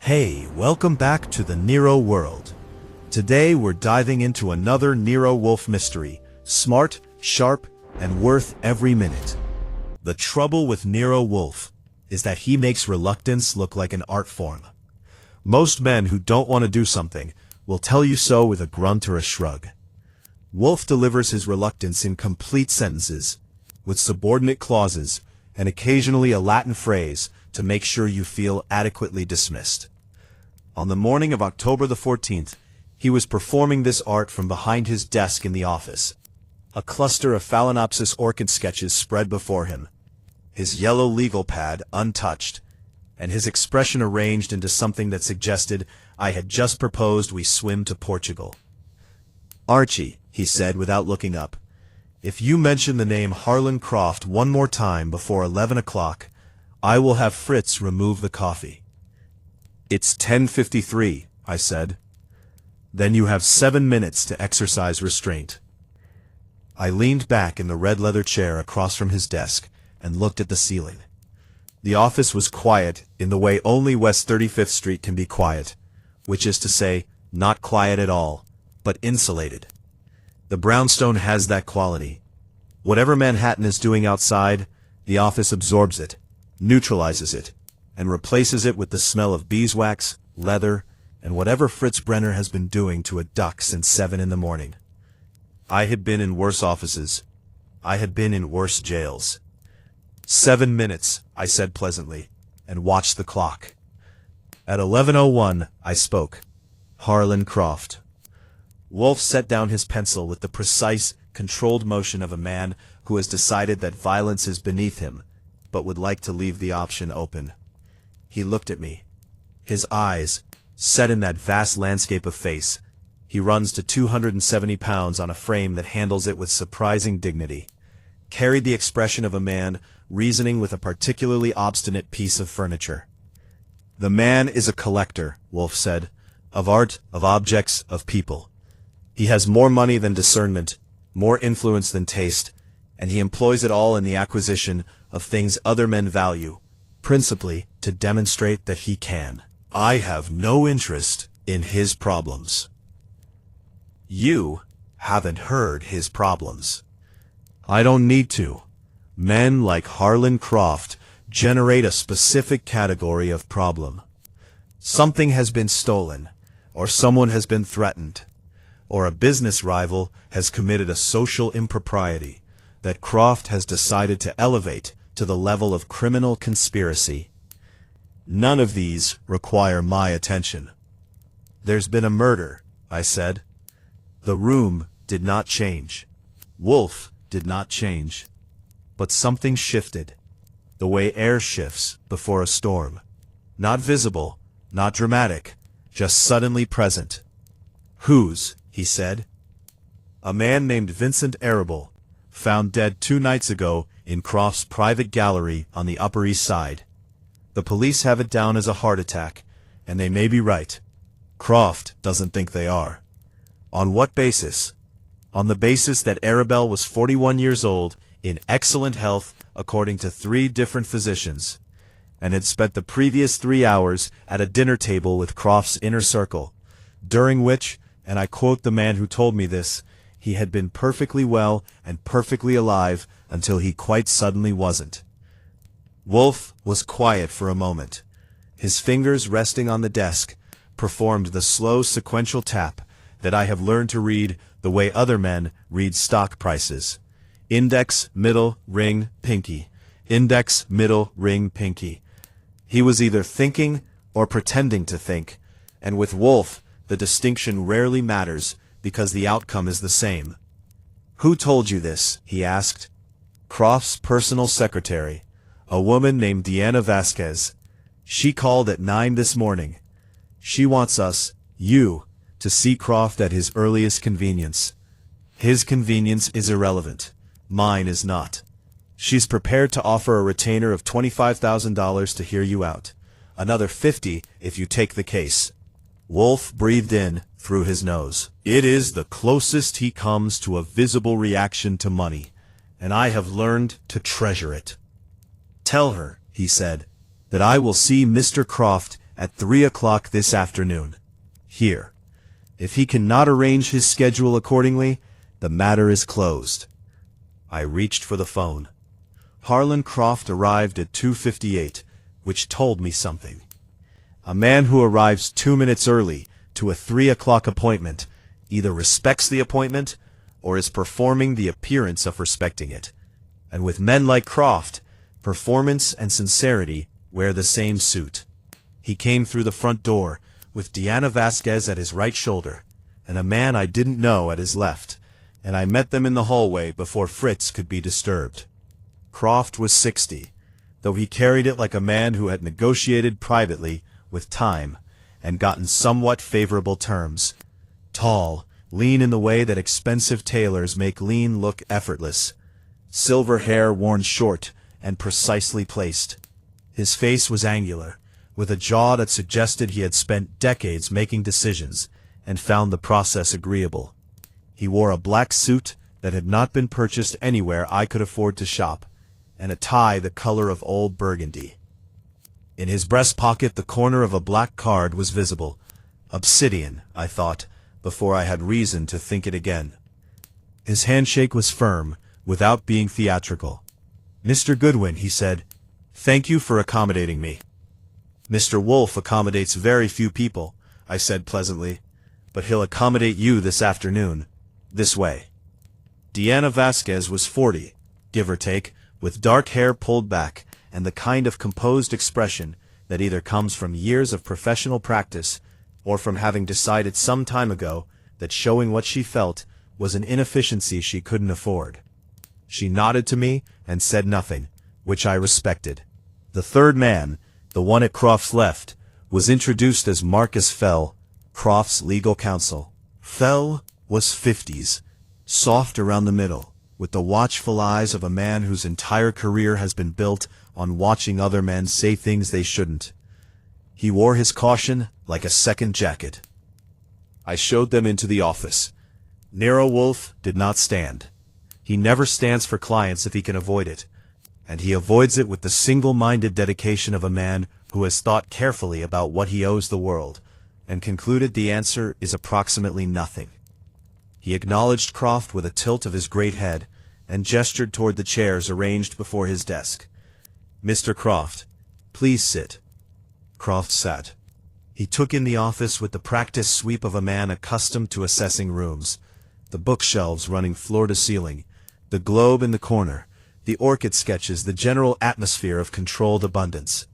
Hey, welcome back to the Nero world. Today we're diving into another Nero Wolfe mystery, smart, sharp, and worth every minute. The trouble with Nero Wolfe is that he makes reluctance look like an art form. Most men who don't want to do something will tell you so with a grunt or a shrug. Wolfe delivers his reluctance in complete sentences, with subordinate clauses, and occasionally a Latin phrase to make sure you feel adequately dismissed. On the morning of October the 14th, he was performing this art from behind his desk in the office. A cluster of Phalaenopsis orchid sketches spread before him, his yellow legal pad untouched, and his expression arranged into something that suggested I had just proposed we swim to Portugal. "Archie," he said without looking up, "if you mention the name Harlan Croft one more time before 11 o'clock, I will have Fritz remove the coffee." "It's 10:53, I said. "Then you have 7 minutes to exercise restraint." I leaned back in the red leather chair across from his desk and looked at the ceiling. The office was quiet in the way only West 35th Street can be quiet, which is to say, not quiet at all, but insulated. The brownstone has that quality. Whatever Manhattan is doing outside, the office absorbs it, neutralizes it, and replaces it with the smell of beeswax, leather, and whatever Fritz Brenner has been doing to a duck since 7 in the morning. I had been in worse offices. I had been in worse jails. 7 minutes, I said pleasantly, and watched the clock. At 11:01, I spoke. "Harlan Croft." Wolfe set down his pencil with the precise, controlled motion of a man who has decided that violence is beneath him, but would like to leave the option open. He looked at me. His eyes, set in that vast landscape of face, he runs to 270 pounds on a frame that handles it with surprising dignity, carried the expression of a man reasoning with a particularly obstinate piece of furniture. "The man is a collector," Wolfe said, "of art, of objects, of people. He has more money than discernment, more influence than taste, and he employs it all in the acquisition of things other men value, principally to demonstrate that he can. I have no interest in his problems." "You haven't heard his problems." "I don't need to. Men like Harlan Croft generate a specific category of problem. Something has been stolen, or someone has been threatened, or a business rival has committed a social impropriety that Croft has decided to elevate to the level of criminal conspiracy. None of these require my attention." "There's been a murder," I said. The room did not change. Wolfe did not change. But something shifted, the way air shifts before a storm. Not visible, not dramatic, just suddenly present. "Whose?" he said. "A man named Vincent Arable, found dead 2 nights ago in Croft's private gallery on the Upper East Side. The police have it down as a heart attack, and they may be right. Croft doesn't think they are." "On what basis?" "On the basis that Arable was 41 years old, in excellent health according to 3 different physicians, and had spent the previous 3 hours at a dinner table with Croft's inner circle, during which, and I quote the man who told me this, he had been perfectly well and perfectly alive until he quite suddenly wasn't." Wolfe was quiet for a moment. His fingers resting on the desk performed the slow sequential tap that I have learned to read the way other men read stock prices. Index, middle, ring, pinky. Index, middle, ring, pinky. He was either thinking or pretending to think, and with Wolfe the distinction rarely matters because the outcome is the same. "Who told you this?" he asked. "Croft's personal secretary, a woman named Deanna Vasquez. She called at 9 this morning. She wants us, you, to see Croft at his earliest convenience. His convenience is irrelevant. Mine is not. She's prepared to offer a retainer of $25,000 to hear you out. Another 50 if you take the case." Wolfe breathed in through his nose. "It is the closest he comes to a visible reaction to money, and I have learned to treasure it." "Tell her," he said, "that I will see Mr. Croft at 3 o'clock this afternoon. Here. If he cannot arrange his schedule accordingly, the matter is closed. I reached for the phone. Harlan Croft arrived at 2:58, which told me something. A man who arrives 2 minutes early to a 3 o'clock appointment either respects the appointment or is performing the appearance of respecting it. And with men like Croft, performance and sincerity wear the same suit. He came through the front door with Diana Vasquez at his right shoulder and a man I didn't know at his left, and I met them in the hallway before Fritz could be disturbed. Croft was 60, though he carried it like a man who had negotiated privately with time and gotten somewhat favorable terms. Tall, lean in the way that expensive tailors make lean look effortless. Silver hair worn short and precisely placed. His face was angular, with a jaw that suggested he had spent decades making decisions and found the process agreeable. He wore a black suit that had not been purchased anywhere I could afford to shop, and a tie the color of old burgundy. In his breast pocket the corner of a black card was visible. Obsidian, I thought, before I had reason to think it again. His handshake was firm, without being theatrical. "Mr. Goodwin," he said, "thank you for accommodating me." "Mr. Wolfe accommodates very few people," I said pleasantly, "but he'll accommodate you this afternoon. This way." Diana Vasquez was 40, give or take, with dark hair pulled back and the kind of composed expression that either comes from years of professional practice or from having decided some time ago that showing what she felt was an inefficiency she couldn't afford. She nodded to me and said nothing, which I respected. The third man, the one at Croft's left, was introduced as Marcus Fell, Croft's legal counsel. Fell was 50s, soft around the middle, with the watchful eyes of a man whose entire career has been built on watching other men say things they shouldn't. He wore his caution like a second jacket. I showed them into the office. Nero Wolfe did not stand. He never stands for clients if he can avoid it, and he avoids it with the single-minded dedication of a man who has thought carefully about what he owes the world, and concluded the answer is approximately nothing. He acknowledged Croft with a tilt of his great head, and gestured toward the chairs arranged before his desk. "Mr. Croft, please sit." Croft sat. He took in the office with the practiced sweep of a man accustomed to assessing rooms, the bookshelves running floor to ceiling, the globe in the corner, the orchid sketches, the general atmosphere of controlled abundance.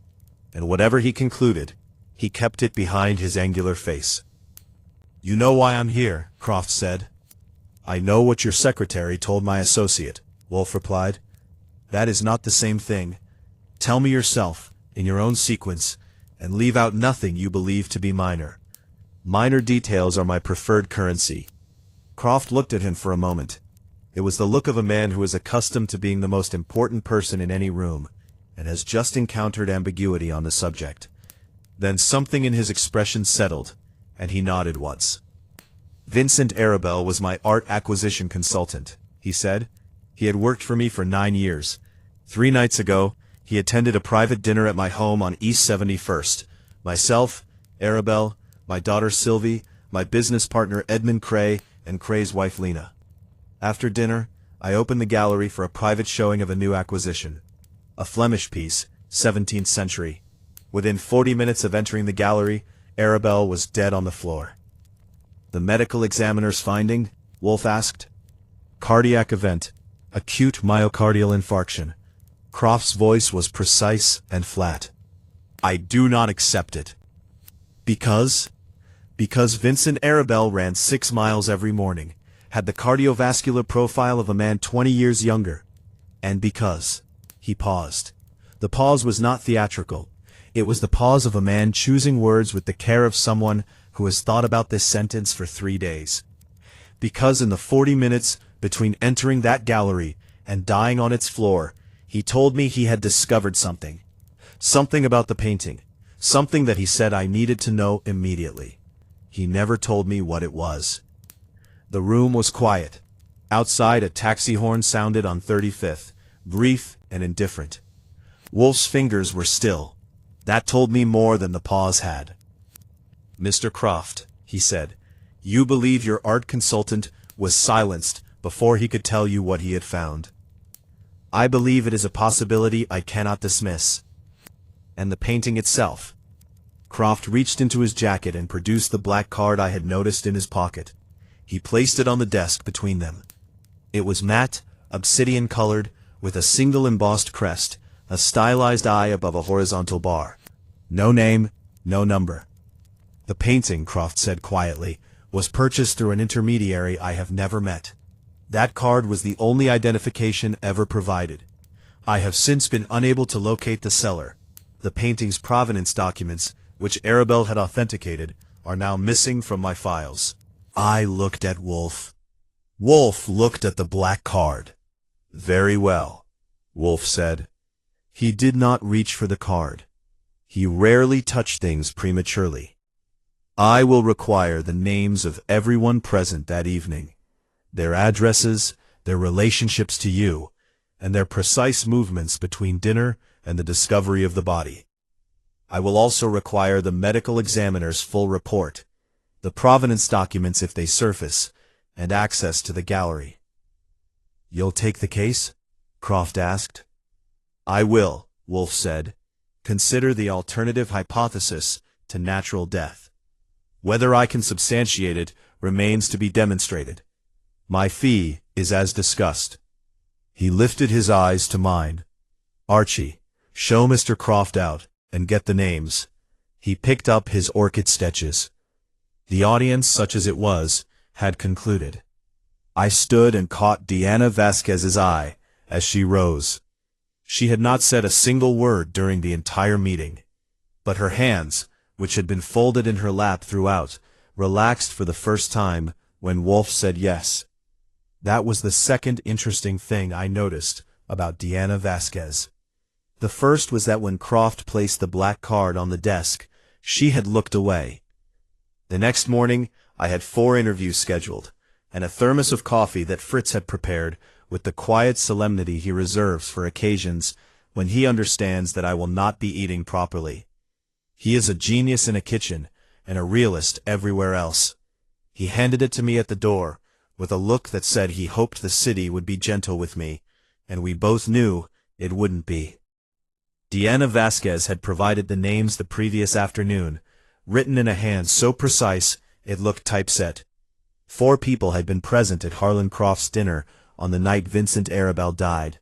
And whatever he concluded, he kept it behind his angular face. "You know why I'm here," Croft said. "I know what your secretary told my associate," Wolfe replied. "That is not the same thing. Tell me yourself, in your own sequence, and leave out nothing you believe to be minor. Minor details are my preferred currency." Croft looked at him for a moment. It was the look of a man who is accustomed to being the most important person in any room, and has just encountered ambiguity on the subject. Then something in his expression settled, and he nodded once. "Vincent Arabelle was my art acquisition consultant," he said. "He had worked for me for 9 years. 3 nights ago, he attended a private dinner at my home on East 71st. Myself, Arabelle, my daughter Sylvie, my business partner Edmund Cray, and Cray's wife Lena. After dinner, I opened the gallery for a private showing of a new acquisition. A Flemish piece, 17th century. Within 40 minutes of entering the gallery, Arabelle was dead on the floor." "The medical examiner's finding?" Wolfe asked. "Cardiac event. Acute myocardial infarction." Croft's voice was precise and flat. "I do not accept it." "Because?" "Because Vincent Arabelle ran 6 miles every morning, had the cardiovascular profile of a man 20 years younger. And because—" He paused. The pause was not theatrical. It was the pause of a man choosing words with the care of someone who has thought about this sentence for 3 days. "Because in the 40 minutes between entering that gallery and dying on its floor, he told me he had discovered something. Something about the painting. Something that he said I needed to know immediately. He never told me what it was." The room was quiet. Outside, a taxi horn sounded on 35th, brief and indifferent. Wolfe's fingers were still. That told me more than the pause had. "Mr. Croft," he said, "you believe your art consultant was silenced before he could tell you what he had found. I believe it is a possibility I cannot dismiss. And the painting itself." Croft reached into his jacket and produced the black card I had noticed in his pocket. He placed it on the desk between them. It was matte, obsidian-colored, with a single embossed crest, a stylized eye above a horizontal bar. No name, no number. "The painting," Croft said quietly, "was purchased through an intermediary I have never met. That card was the only identification ever provided. I have since been unable to locate the seller. The painting's provenance documents, which Arabelle had authenticated, are now missing from my files." I looked at Wolfe. Wolfe looked at the black card. "Very well," Wolfe said. He did not reach for the card. He rarely touched things prematurely. "I will require the names of everyone present that evening, their addresses, their relationships to you, and their precise movements between dinner and the discovery of the body. I will also require the medical examiner's full report, the provenance documents if they surface, and access to the gallery." "You'll take the case?" Croft asked. "I will," Wolfe said. "Consider the alternative hypothesis to natural death. Whether I can substantiate it remains to be demonstrated. My fee is as discussed." He lifted his eyes to mine. "Archie, show Mr. Croft out, and get the names." He picked up his orchid sketches. The audience, such as it was, had concluded. I stood and caught Diana Vasquez's eye as she rose. She had not said a single word during the entire meeting, but her hands, which had been folded in her lap throughout, relaxed for the first time when Wolfe said yes. That was the second interesting thing I noticed about Diana Vasquez. The first was that when Croft placed the black card on the desk, she had looked away. The next morning, I had 4 interviews scheduled, and a thermos of coffee that Fritz had prepared with the quiet solemnity he reserves for occasions when he understands that I will not be eating properly. He is a genius in a kitchen, and a realist everywhere else. He handed it to me at the door, with a look that said he hoped the city would be gentle with me, and we both knew it wouldn't be. Diana Vasquez had provided the names the previous afternoon, written in a hand so precise it looked typeset. 4 people had been present at Harlan Croft's dinner on the night Vincent Arabelle died.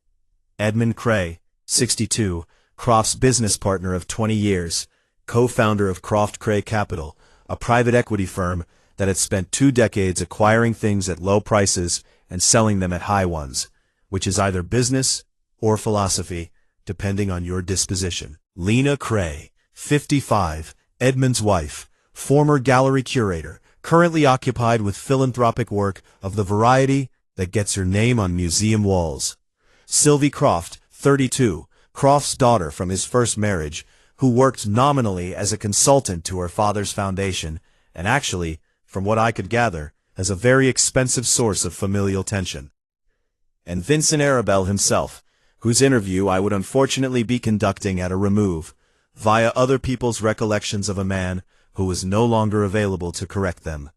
Edmund Cray, 62, Croft's business partner of 20 years, co-founder of Croft Cray Capital, a private equity firm that had spent 2 decades acquiring things at low prices and selling them at high ones, which is either business or philosophy, depending on your disposition. Lena Cray, 55, Edmund's wife, former gallery curator, currently occupied with philanthropic work of the variety that gets her name on museum walls. Sylvie Croft, 32, Croft's daughter from his first marriage, who worked nominally as a consultant to her father's foundation, and actually, from what I could gather, as a very expensive source of familial tension. And Vincent Arabelle himself, whose interview I would unfortunately be conducting at a remove, via other people's recollections of a man who was no longer available to correct them.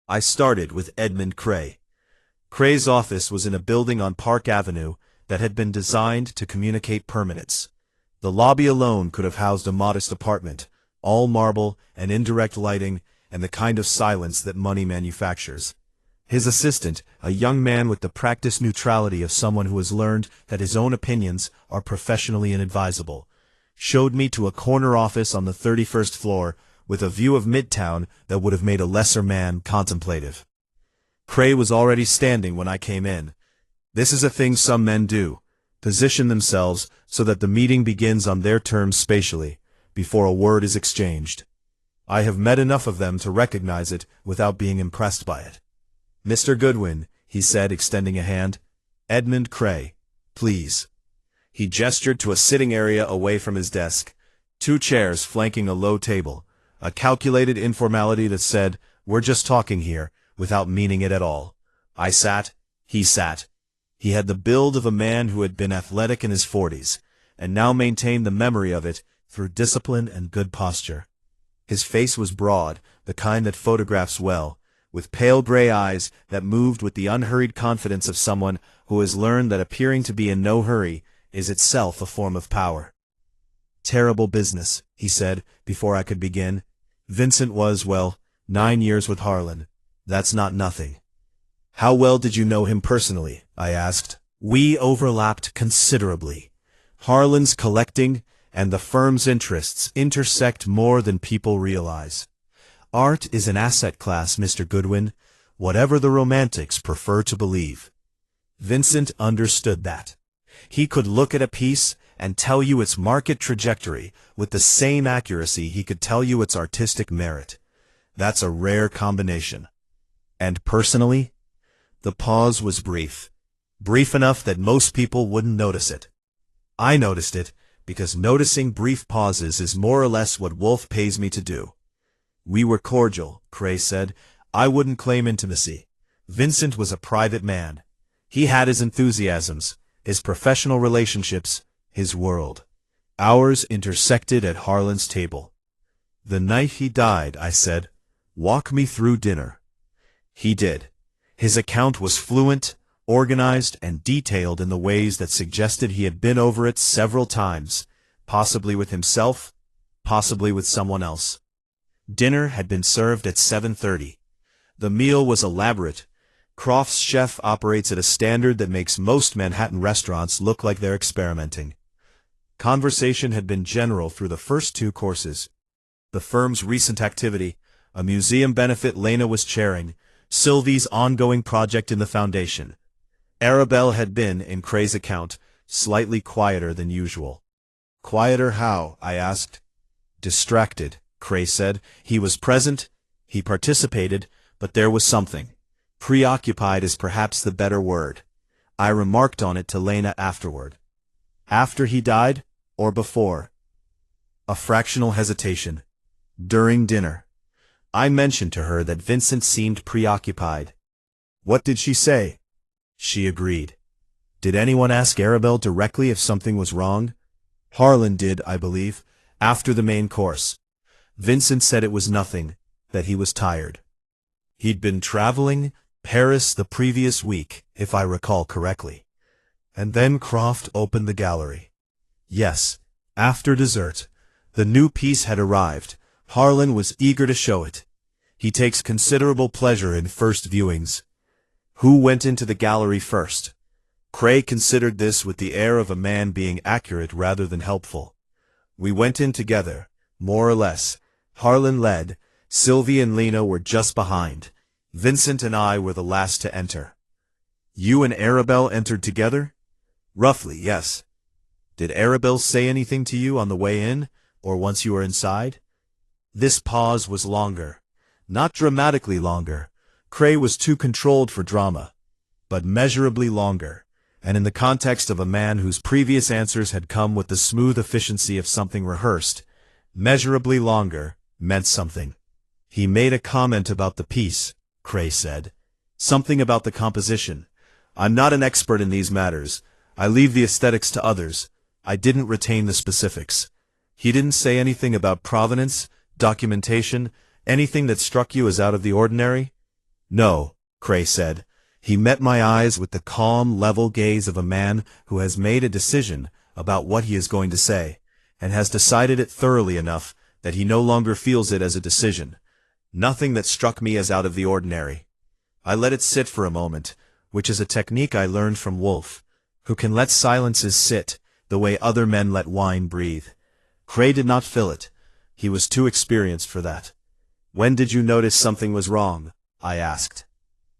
I started with Edmund Cray. Cray's office was in a building on Park Avenue that had been designed to communicate permanence. The lobby alone could have housed a modest apartment, all marble and indirect lighting and the kind of silence that money manufactures. His assistant, a young man with the practiced neutrality of someone who has learned that his own opinions are professionally inadvisable, showed me to a corner office on the 31st floor with a view of Midtown that would have made a lesser man contemplative. Cray was already standing when I came in. This is a thing some men do, position themselves so that the meeting begins on their terms spatially, before a word is exchanged. I have met enough of them to recognize it without being impressed by it. "Mr. Goodwin," he said, extending a hand. "Edmund Cray, please." He gestured to a sitting area away from his desk, 2 chairs flanking a low table, a calculated informality that said, "We're just talking here," without meaning it at all. I sat, he sat. He had the build of a man who had been athletic in his 40s, and now maintained the memory of it through discipline and good posture. His face was broad, the kind that photographs well, with pale gray eyes that moved with the unhurried confidence of someone who has learned that appearing to be in no hurry is itself a form of power. "Terrible business," he said, before I could begin. "Vincent was, 9 years with Harlan. That's not nothing." "How well did you know him personally?" I asked. "We overlapped considerably. Harlan's collecting and the firm's interests intersect more than people realize. Art is an asset class, Mr. Goodwin, whatever the romantics prefer to believe." Vincent understood that. He could look at a piece and tell you its market trajectory with the same accuracy he could tell you its artistic merit. That's a rare combination. "And personally?" The pause was brief. Brief enough that most people wouldn't notice it. I noticed it, because noticing brief pauses is more or less what Wolfe pays me to do. "We were cordial," Cray said. "I wouldn't claim intimacy. Vincent was a private man. He had his enthusiasms, his professional relationships, his world. Ours intersected at Harlan's table." "The night he died," I said. "Walk me through dinner." He did. His account was fluent, organized, and detailed in the ways that suggested he had been over it several times, possibly with himself, possibly with someone else. Dinner had been served at 7:30. The meal was elaborate. Croft's chef operates at a standard that makes most Manhattan restaurants look like they're experimenting. Conversation had been general through the first 2 courses. The firm's recent activity, a museum benefit Lena was chairing, Sylvie's ongoing project in the foundation. Arabelle had been, in Cray's account, slightly quieter than usual. "Quieter how?" I asked. "Distracted," Cray said. "He was present, he participated, but there was something. Preoccupied is perhaps the better word. I remarked on it to Lena afterward." "After he died, or before?" A fractional hesitation. "During dinner. I mentioned to her that Vincent seemed preoccupied." "What did she say?" "She agreed." "Did anyone ask Arabelle directly if something was wrong?" "Harlan did, I believe, after the main course. Vincent said it was nothing, that he was tired. He'd been traveling Paris the previous week, if I recall correctly." And then Croft opened the gallery. "Yes, after dessert. The new piece had arrived. Harlan was eager to show it. He takes considerable pleasure in first viewings." "Who went into the gallery first?" Cray considered this with the air of a man being accurate rather than helpful. "We went in together, more or less. Harlan led. Sylvie and Lena were just behind. Vincent and I were the last to enter." "You and Arabelle entered together?" "Roughly, yes." "Did Arabelle say anything to you on the way in, or once you were inside?" This pause was longer. Not dramatically longer. Cray was too controlled for drama. But measurably longer, and in the context of a man whose previous answers had come with the smooth efficiency of something rehearsed, measurably longer meant something. "He made a comment about the piece," Cray said. "Something about the composition. I'm not an expert in these matters. I leave the aesthetics to others. I didn't retain the specifics. He didn't say anything about provenance, documentation, anything that struck you as out of the ordinary?" "No," Cray said. "He met my eyes with the calm, level gaze of a man who has made a decision about what he is going to say, and has decided it thoroughly enough that he no longer feels it as a decision. Nothing that struck me as out of the ordinary. I let it sit for a moment, which is a technique I learned from Wolfe, who can let silences sit the way other men let wine breathe. Cray did not fill it. He was too experienced for that." "When did you notice something was wrong?" I asked.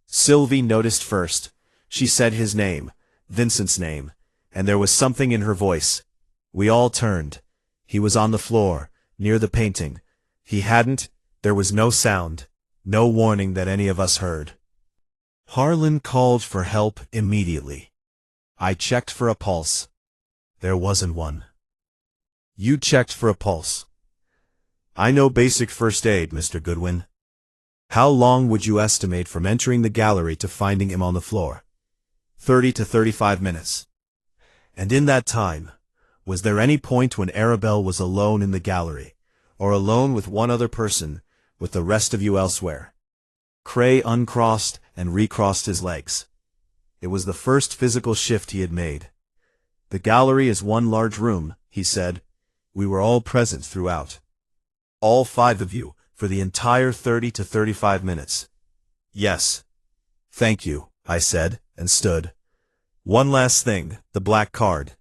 Sylvie noticed first. She said his name, Vincent's name, and there was something in her voice. We all turned. He was on the floor, near the painting. There was no sound, no warning that any of us heard. Harlan called for help immediately. I checked for a pulse. There wasn't one. You checked for a pulse. I know basic first aid, Mr. Goodwin. How long would you estimate from entering the gallery to finding him on the floor? 30 to 35 minutes. And in that time, Was there any point when Arabelle was alone in the gallery, or alone with one other person, with the rest of you elsewhere? Cray uncrossed and recrossed his legs. It was the first physical shift he had made. The gallery is one large room, he said. We were all present throughout. All 5 of you, for the entire 30 to 35 minutes. Yes. Thank you, I said, and stood. One last thing, the black card.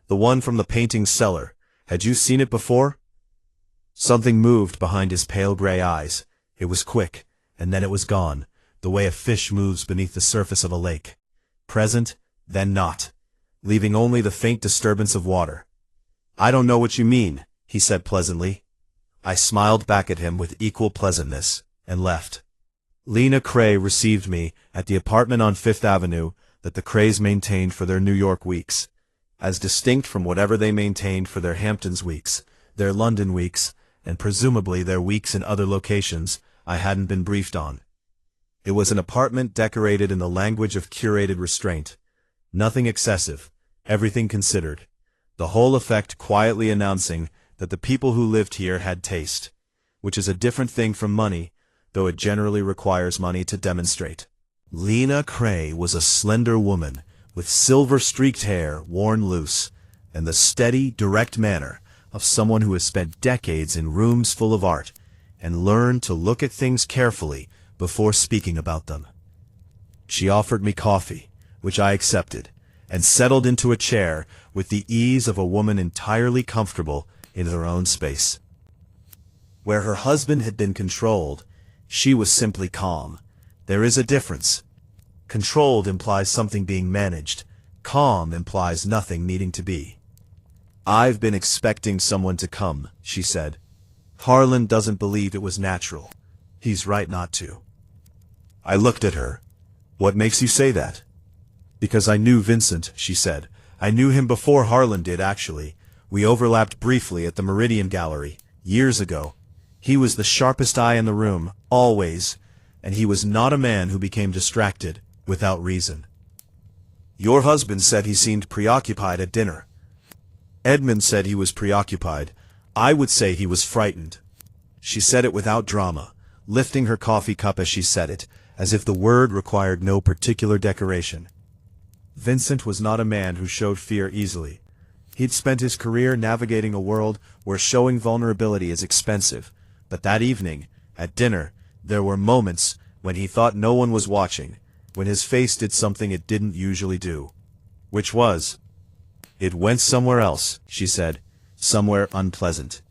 The one from the painting cellar. Had you seen it before? Something moved behind his pale gray eyes. It was quick, and then it was gone, the way a fish moves beneath the surface of a lake. Present, then not, leaving only the faint disturbance of water. I don't know what you mean, he said pleasantly. I smiled back at him with equal pleasantness, and left. Lena Cray received me at the apartment on Fifth Avenue that the Crays maintained for their New York weeks, as distinct from whatever they maintained for their Hamptons weeks, their London weeks, and presumably their weeks in other locations I hadn't been briefed on. It was an apartment decorated in the language of curated restraint. Nothing excessive, everything considered. The whole effect quietly announcing that the people who lived here had taste, which is a different thing from money, though it generally requires money to demonstrate. Lena Cray was a slender woman, with silver-streaked hair worn loose, and the steady, direct manner of someone who has spent decades in rooms full of art, and learned to look at things carefully before speaking about them. She offered me coffee, which I accepted, and settled into a chair with the ease of a woman entirely comfortable in her own space. Where her husband had been controlled, she was simply calm. There is a difference. Controlled implies something being managed. Calm implies nothing needing to be. I've been expecting someone to come, she said. Harlan doesn't believe it was natural. He's right not to. I looked at her. What makes you say that? Because I knew Vincent, she said. I knew him before Harlan did, actually. We overlapped briefly at the Meridian Gallery, years ago. He was the sharpest eye in the room, always, and he was not a man who became distracted, without reason. Your husband said he seemed preoccupied at dinner. Edmund said he was preoccupied. I would say he was frightened. She said it without drama, lifting her coffee cup as she said it, as if the word required no particular decoration. Vincent was not a man who showed fear easily. He'd spent his career navigating a world where showing vulnerability is expensive, but that evening, at dinner, there were moments when he thought no one was watching, when his face did something it didn't usually do. Which was? It went somewhere else, she said, somewhere unpleasant.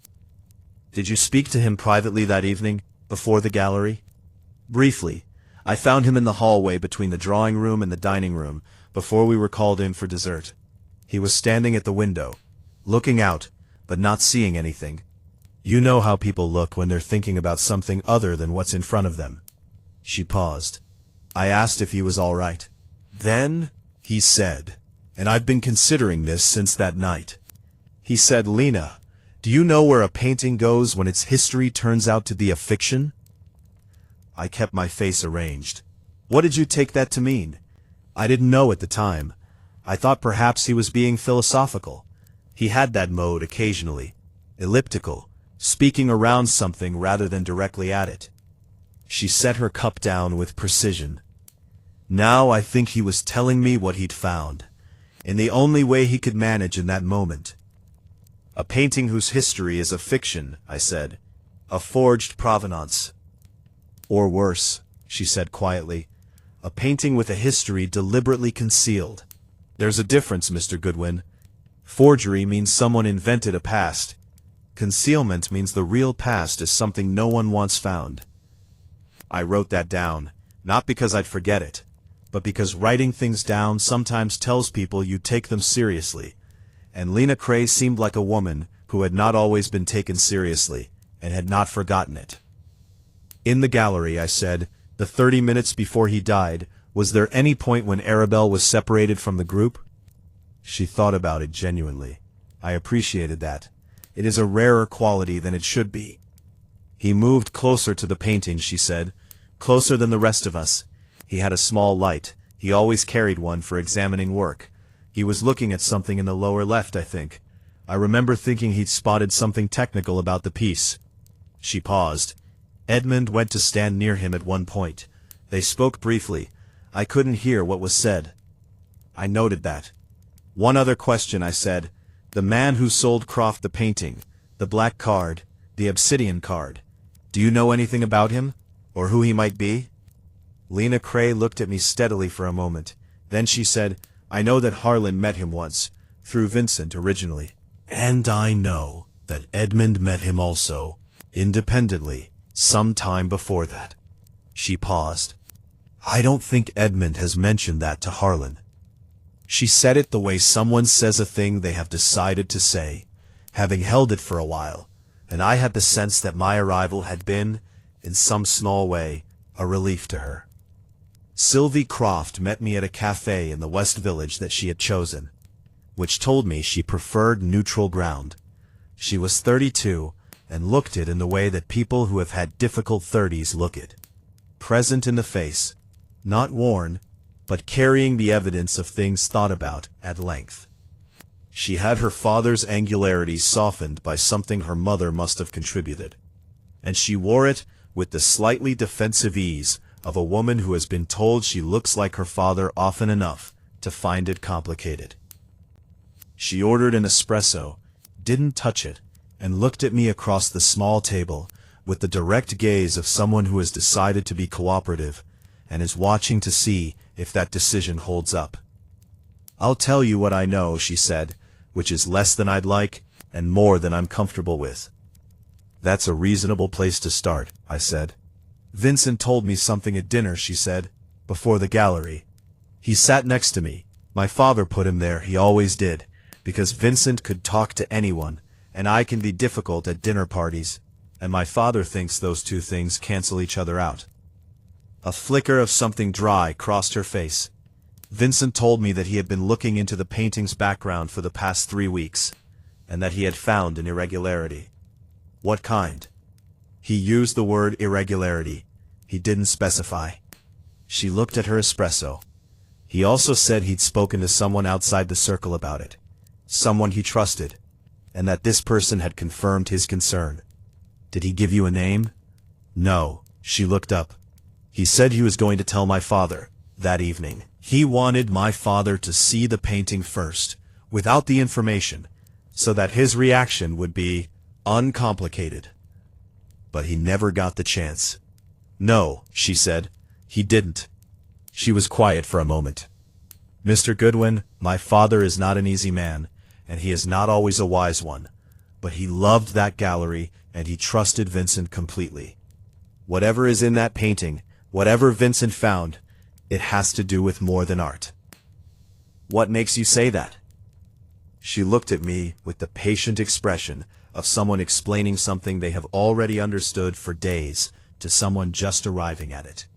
Did you speak to him privately that evening, before the gallery? Briefly. I found him in the hallway between the drawing room and the dining room, before we were called in for dessert. He was standing at the window, looking out, but not seeing anything. You know how people look when they're thinking about something other than what's in front of them. She paused. I asked if he was all right. Then, he said, and I've been considering this since that night. He said, Lena, do you know where a painting goes when its history turns out to be a fiction? I kept my face arranged. What did you take that to mean? I didn't know at the time. I thought perhaps he was being philosophical. He had that mode occasionally. Elliptical, speaking around something rather than directly at it. She set her cup down with precision. Now I think he was telling me what he'd found, in the only way he could manage in that moment. A painting whose history is a fiction, I said. A forged provenance. Or worse, she said quietly. A painting with a history deliberately concealed. There's a difference, Mr. Goodwin. Forgery means someone invented a past. Concealment means the real past is something no one wants found. I wrote that down, not because I'd forget it, but because writing things down sometimes tells people you take them seriously, and Lena Cray seemed like a woman who had not always been taken seriously, and had not forgotten it. In the gallery, I said, the 30 minutes before he died, was there any point when Arabelle was separated from the group? She thought about it genuinely. I appreciated that. It is a rarer quality than it should be. He moved closer to the painting, she said, closer than the rest of us. He had a small light. He always carried one for examining work. He was looking at something in the lower left, I think. I remember thinking he'd spotted something technical about the piece. She paused. Edmund went to stand near him at one point. They spoke briefly. I couldn't hear what was said. I noted that. One other question, I said. The man who sold Croft the painting, the black card, the obsidian card. Do you know anything about him? Or who he might be? Lena Cray looked at me steadily for a moment. Then she said, I know that Harlan met him once, through Vincent originally. And I know that Edmund met him also, independently, some time before that. She paused. I don't think Edmund has mentioned that to Harlan. She said it the way someone says a thing they have decided to say, having held it for a while, and I had the sense that my arrival had been, in some small way, a relief to her. Sylvie Croft met me at a cafe in the West Village that she had chosen, which told me she preferred neutral ground. She was 32, and looked it in the way that people who have had difficult 30s look it. Present in the face, not worn, but carrying the evidence of things thought about at length. She had her father's angularity softened by something her mother must have contributed, and she wore it with the slightly defensive ease of a woman who has been told she looks like her father often enough to find it complicated. She ordered an espresso, didn't touch it, and looked at me across the small table with the direct gaze of someone who has decided to be cooperative and is watching to see if that decision holds up. I'll tell you what I know, she said, which is less than I'd like and more than I'm comfortable with. That's a reasonable place to start, I said. Vincent told me something at dinner, she said, before the gallery. He sat next to me. My father put him there, he always did, because Vincent could talk to anyone, and I can be difficult at dinner parties, and my father thinks those two things cancel each other out. A flicker of something dry crossed her face. Vincent told me that he had been looking into the painting's background for the past 3 weeks, and that he had found an irregularity. What kind? He used the word irregularity. He didn't specify. She looked at her espresso. He also said he'd spoken to someone outside the circle about it, someone he trusted, and that this person had confirmed his concern. Did he give you a name? No, she looked up. He said he was going to tell my father, that evening. He wanted my father to see the painting first, without the information, so that his reaction would be uncomplicated. But he never got the chance. No, she said, he didn't. She was quiet for a moment. Mr. Goodwin, my father is not an easy man, and he is not always a wise one, but he loved that gallery, and he trusted Vincent completely. Whatever is in that painting, whatever Vincent found, it has to do with more than art. What makes you say that? She looked at me with the patient expression of someone explaining something they have already understood for days to someone just arriving at it.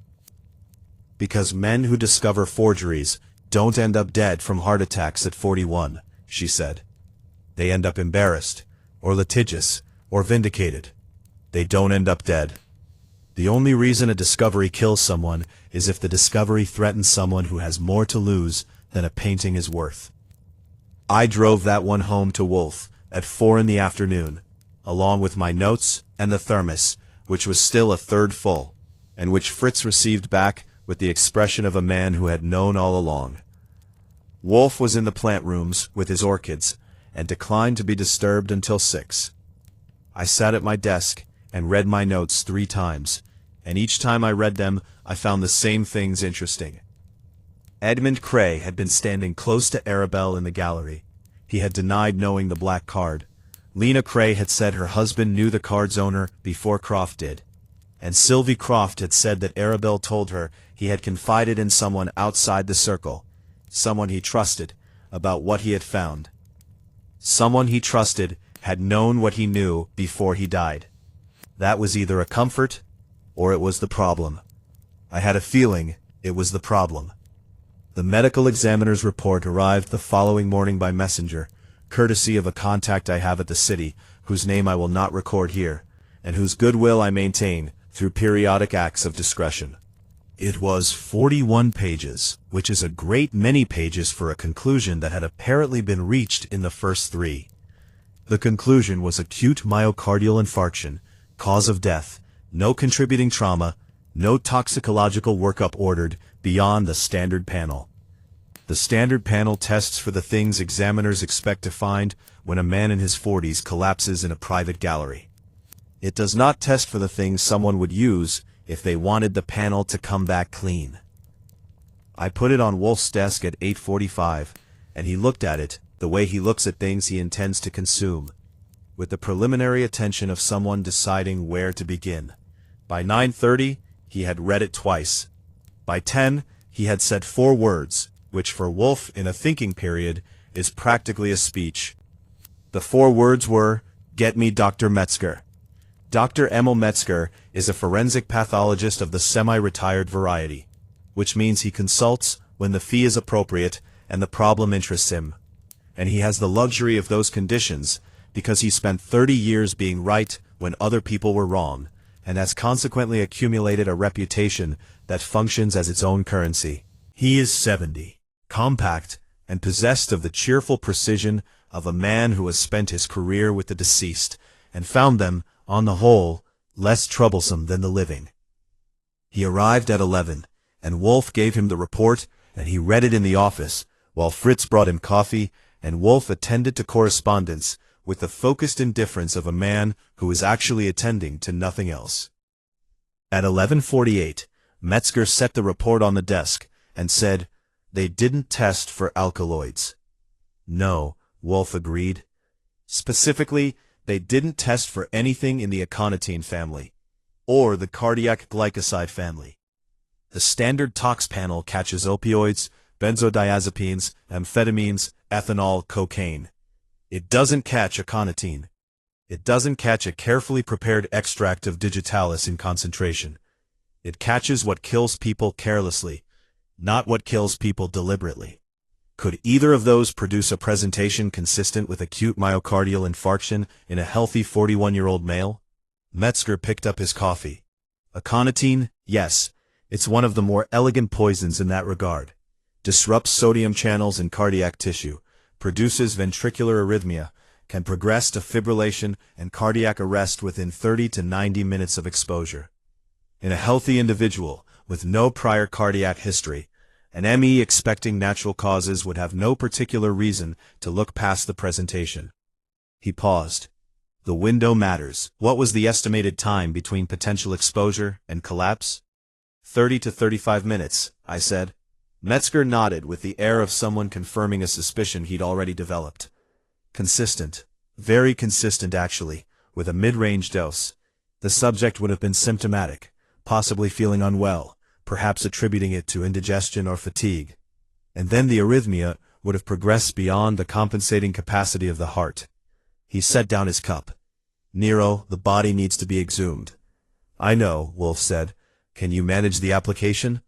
Because men who discover forgeries don't end up dead from heart attacks at 41, she said. They end up embarrassed, or litigious, or vindicated. They don't end up dead. The only reason a discovery kills someone is if the discovery threatens someone who has more to lose than a painting is worth. I drove that one home to Wolfe at 4 in the afternoon, along with my notes and the thermos, which was still a third full, and which Fritz received back with the expression of a man who had known all along. Wolfe was in the plant rooms with his orchids, and declined to be disturbed until 6. I sat at my desk and read my notes 3 times, and each time I read them I found the same things interesting. Edmund Cray had been standing close to Arabelle in the gallery. He had denied knowing the black card. Lena Cray had said her husband knew the card's owner before Croft did, and Sylvie Croft had said that Arabelle told her he had confided in someone outside the circle, someone he trusted, about what he had found. Someone he trusted had known what he knew before he died. That was either a comfort, or it was the problem. I had a feeling it was the problem. The medical examiner's report arrived the following morning by messenger, courtesy of a contact I have at the city, whose name I will not record here, and whose goodwill I maintain through periodic acts of discretion. It was 41 pages, which is a great many pages for a conclusion that had apparently been reached in the first 3. The conclusion was acute myocardial infarction, cause of death, no contributing trauma, no toxicological workup ordered beyond the standard panel. The standard panel tests for the things examiners expect to find when a man in his 40s collapses in a private gallery. It does not test for the things someone would use if they wanted the panel to come back clean. I put it on Wolfe's desk at 8:45, and he looked at it the way he looks at things he intends to consume, with the preliminary attention of someone deciding where to begin. By 9:30, he had read it twice. By 10, he had said 4 words, which for Wolfe in a thinking period is practically a speech. The 4 words were, "Get me Dr. Metzger." Dr. Emil Metzger is a forensic pathologist of the semi-retired variety, which means he consults when the fee is appropriate and the problem interests him. And he has the luxury of those conditions because he spent 30 years being right when other people were wrong, and has consequently accumulated a reputation that functions as its own currency. He is 70, compact, and possessed of the cheerful precision of a man who has spent his career with the deceased, and found them, on the whole, less troublesome than the living. He arrived at 11, and Wolfe gave him the report, and he read it in the office, while Fritz brought him coffee, and Wolfe attended to correspondence with the focused indifference of a man who is actually attending to nothing else. At 11:48, Metzger set the report on the desk and said, "They didn't test for alkaloids." "No," Wolfe agreed. "Specifically, they didn't test for anything in the aconitine family, or the cardiac glycoside family. The standard tox panel catches opioids, benzodiazepines, amphetamines, ethanol, cocaine. It doesn't catch aconitine. It doesn't catch a carefully prepared extract of digitalis in concentration. It catches what kills people carelessly, not what kills people deliberately." Could either of those produce a presentation consistent with acute myocardial infarction in a healthy 41-year-old male? Metzger picked up his coffee. "Aconitine, yes, it's one of the more elegant poisons in that regard. Disrupts sodium channels in cardiac tissue, produces ventricular arrhythmia, can progress to fibrillation and cardiac arrest within 30 to 90 minutes of exposure. In a healthy individual with no prior cardiac history, an ME expecting natural causes would have no particular reason to look past the presentation." He paused. "The window matters. What was the estimated time between potential exposure and collapse?" 30 to 35 minutes, I said. Metzger nodded with the air of someone confirming a suspicion he'd already developed. "Consistent. Very consistent, actually, with a mid-range dose. The subject would have been symptomatic, possibly feeling unwell, perhaps attributing it to indigestion or fatigue. And then the arrhythmia would have progressed beyond the compensating capacity of the heart." He set down his cup. "Nero, the body needs to be exhumed." "I know," Wolfe said. "Can you manage the application?"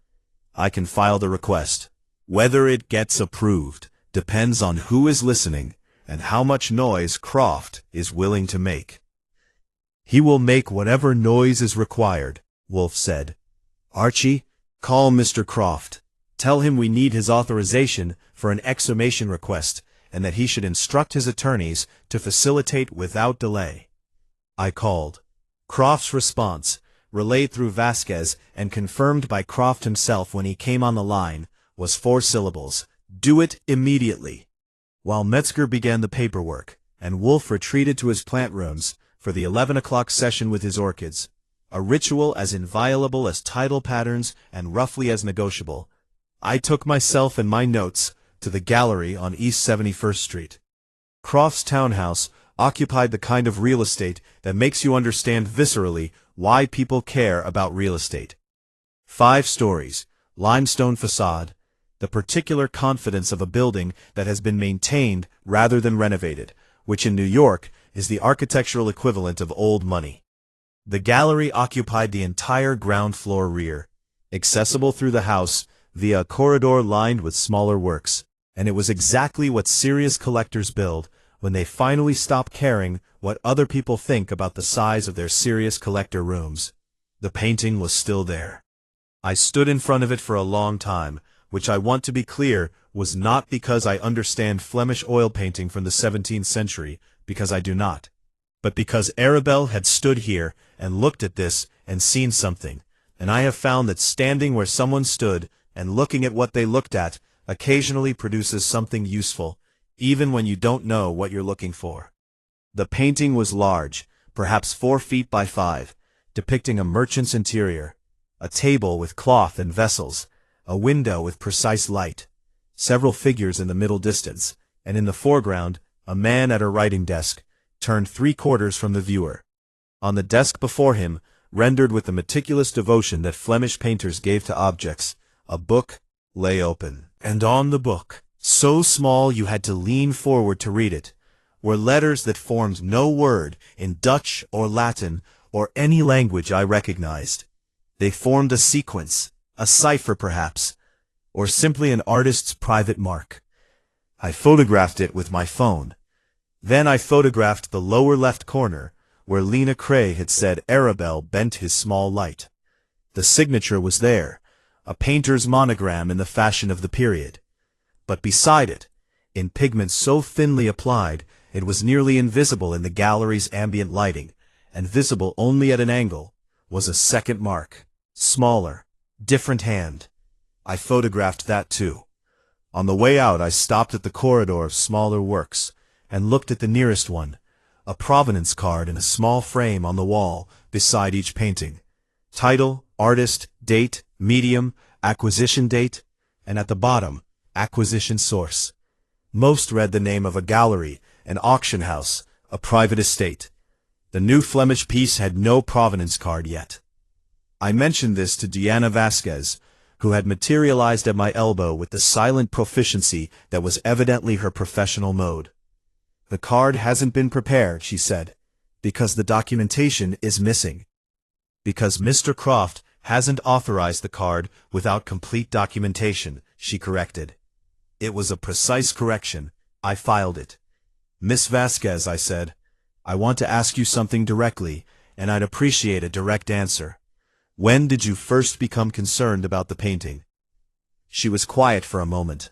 "I can file the request. Whether it gets approved depends on who is listening and how much noise Croft is willing to make." "He will make whatever noise is required," Wolfe said. "Archie, call Mr. Croft. Tell him we need his authorization for an exhumation request and that he should instruct his attorneys to facilitate without delay." I called. Croft's response, relayed through Vasquez and confirmed by Croft himself when he came on the line, was 4 syllables. "Do it immediately." While Metzger began the paperwork, and Wolfe retreated to his plant rooms for the 11 o'clock session with his orchids, a ritual as inviolable as tidal patterns and roughly as negotiable, I took myself and my notes to the gallery on East 71st Street. Croft's townhouse occupied the kind of real estate that makes you understand viscerally why people care about real estate. 5 stories, limestone facade, the particular confidence of a building that has been maintained rather than renovated, which in New York is the architectural equivalent of old money. The gallery occupied the entire ground floor rear, accessible through the house via a corridor lined with smaller works, and it was exactly what serious collectors build when they finally stop caring what other people think about the size of their serious collector rooms. The painting was still there. I stood in front of it for a long time, which I want to be clear was not because I understand Flemish oil painting from the 17th century, because I do not, but because Arabelle had stood here and looked at this and seen something, and I have found that standing where someone stood and looking at what they looked at occasionally produces something useful, even when you don't know what you're looking for. The painting was large, perhaps 4 feet by 5, depicting a merchant's interior, a table with cloth and vessels, a window with precise light, several figures in the middle distance, and in the foreground, a man at a writing desk, turned 3/4 from the viewer. On the desk before him, rendered with the meticulous devotion that Flemish painters gave to objects, a book lay open. And on the book, so small you had to lean forward to read it, were letters that formed no word in Dutch or Latin or any language I recognized. They formed a sequence, a cipher perhaps, or simply an artist's private mark. I photographed it with my phone. Then I photographed the lower left corner, where Lena Cray had said Arabelle bent his small light. The signature was there, a painter's monogram in the fashion of the period. But beside it, in pigment so thinly applied, it was nearly invisible in the gallery's ambient lighting, and visible only at an angle, was a second mark, smaller, different hand. I photographed that too. On the way out I stopped at the corridor of smaller works, and looked at the nearest one, a provenance card in a small frame on the wall beside each painting. Title, artist, date, medium, acquisition date, and at the bottom, acquisition source. Most read the name of a gallery, an auction house, a private estate. The new Flemish piece had no provenance card yet. I mentioned this to Diana Vasquez, who had materialized at my elbow with the silent proficiency that was evidently her professional mode. The card hasn't been prepared, she said, because the documentation is missing. Because Mr. Croft hasn't authorized the card without complete documentation, she corrected. It was a precise correction. I filed it. Miss Vasquez, I said, I want to ask you something directly, and I'd appreciate a direct answer. When did you first become concerned about the painting? She was quiet for a moment.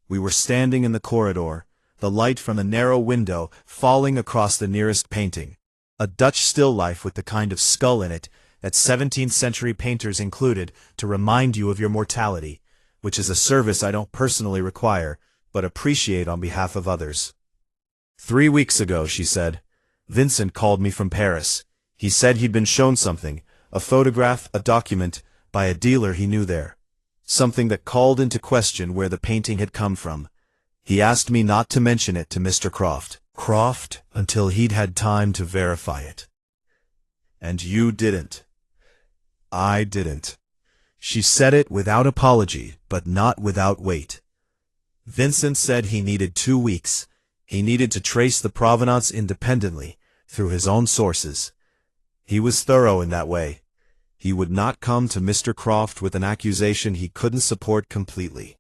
We were standing in the corridor, the light from the narrow window falling across the nearest painting, a Dutch still life with the kind of skull in it that 17th-century painters included to remind you of your mortality, which is a service I don't personally require, but appreciate on behalf of others. 3 weeks ago, she said, Vincent called me from Paris. He said he'd been shown something, a photograph, a document, by a dealer he knew there. Something that called into question where the painting had come from. He asked me not to mention it to Mr. Croft until he'd had time to verify it. And you didn't. I didn't. She said it without apology, but not without weight. Vincent said he needed 2 weeks. He needed to trace the provenance independently, through his own sources. He was thorough in that way. He would not come to Mr. Croft with an accusation he couldn't support completely.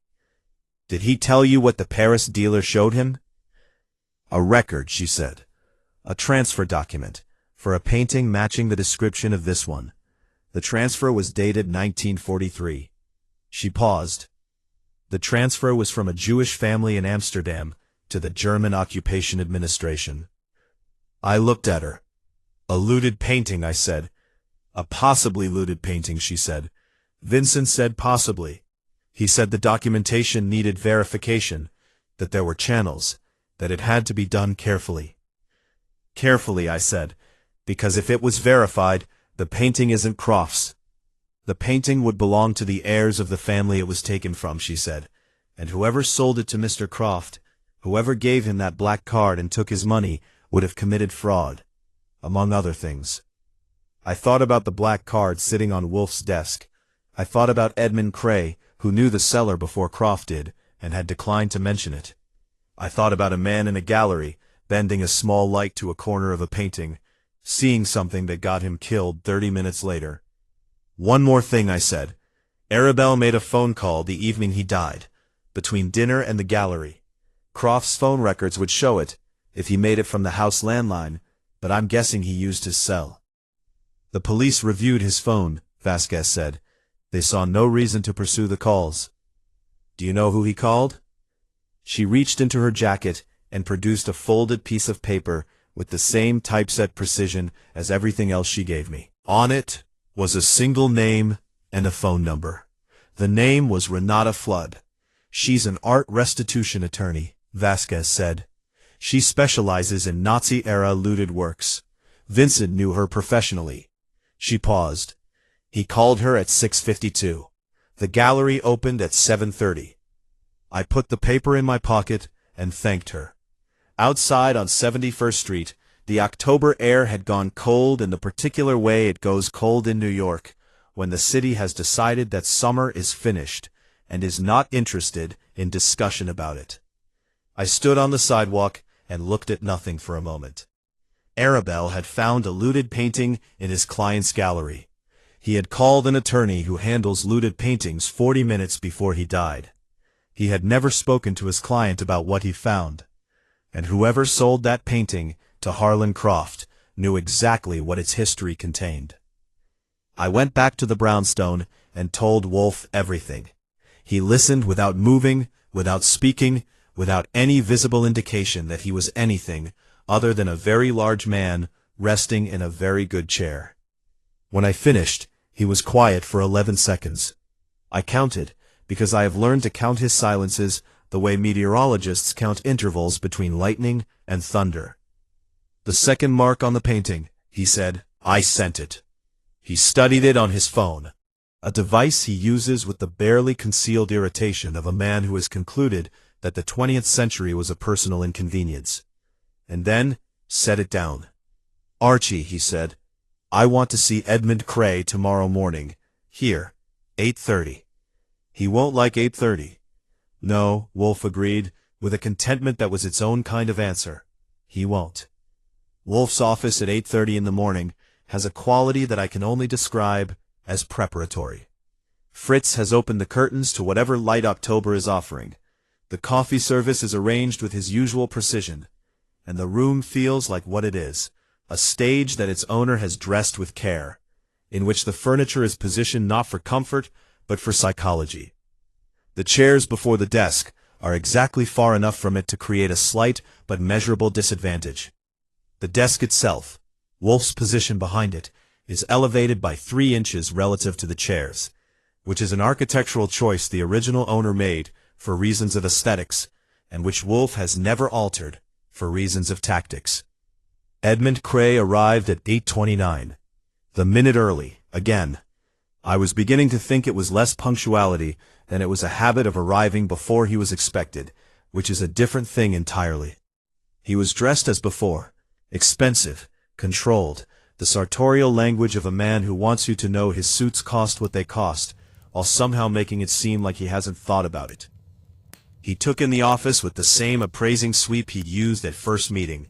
Did he tell you what the Paris dealer showed him? A record, she said. A transfer document, for a painting matching the description of this one. The transfer was dated 1943. She paused. The transfer was from a Jewish family in Amsterdam to the German Occupation Administration. I looked at her. A looted painting, I said. A possibly looted painting, she said. Vincent said possibly. He said the documentation needed verification, that there were channels, that it had to be done carefully. Carefully, I said, because if it was verified, the painting isn't Croft's. The painting would belong to the heirs of the family it was taken from, she said, and whoever sold it to Mr. Croft, whoever gave him that black card and took his money, would have committed fraud, among other things. I thought about the black card sitting on Wolfe's desk. I thought about Edmund Cray, who knew the seller before Croft did, and had declined to mention it. I thought about a man in a gallery, bending a small light to a corner of a painting, seeing something that got him killed 30 minutes later. One more thing, I said. Arabelle made a phone call the evening he died, between dinner and the gallery. Croft's phone records would show it, if he made it from the house landline, but I'm guessing he used his cell. The police reviewed his phone, Vasquez said. They saw no reason to pursue the calls. Do you know who he called? She reached into her jacket and produced a folded piece of paper with the same typeset precision as everything else she gave me. On it was a single name and a phone number. The name was Renata Flood. She's an art restitution attorney, Vasquez said. She specializes in Nazi-era looted works. Vincent knew her professionally. She paused. He called her at 6:52. The gallery opened at 7:30. I put the paper in my pocket and thanked her. Outside on 71st Street, the October air had gone cold in the particular way it goes cold in New York, when the city has decided that summer is finished and is not interested in discussion about it. I stood on the sidewalk and looked at nothing for a moment. Arabelle had found a looted painting in his client's gallery. He had called an attorney who handles looted paintings 40 minutes before he died. He had never spoken to his client about what he found, and whoever sold that painting to Harlan Croft knew exactly what its history contained. I went back to the brownstone and told Wolfe everything. He listened without moving, without speaking, without any visible indication that he was anything other than a very large man resting in a very good chair. When I finished, he was quiet for 11 seconds. I counted, because I have learned to count his silences the way meteorologists count intervals between lightning and thunder. The second mark on the painting, he said. I sent it. He studied it on his phone, a device he uses with the barely concealed irritation of a man who has concluded that the 20th century was a personal inconvenience. And then set it down. Archie, he said, I want to see Edmund Cray tomorrow morning. Here, 8:30. He won't like 8:30. No, Wolfe agreed, with a contentment that was its own kind of answer. He won't. Wolfe's office at 8:30 in the morning has a quality that I can only describe as preparatory. Fritz has opened the curtains to whatever light October is offering. The coffee service is arranged with his usual precision, and the room feels like what it is, a stage that its owner has dressed with care, in which the furniture is positioned not for comfort, but for psychology. The chairs before the desk are exactly far enough from it to create a slight but measurable disadvantage. The desk itself, Wolfe's position behind it, is elevated by 3 inches relative to the chairs, which is an architectural choice the original owner made for reasons of aesthetics, and which Wolfe has never altered for reasons of tactics. Edmund Cray arrived at 8:29, the minute early, again. I was beginning to think it was less punctuality than it was a habit of arriving before he was expected, which is a different thing entirely. He was dressed as before, expensive, controlled, the sartorial language of a man who wants you to know his suits cost what they cost, while somehow making it seem like he hasn't thought about it. He took in the office with the same appraising sweep he'd used at first meeting,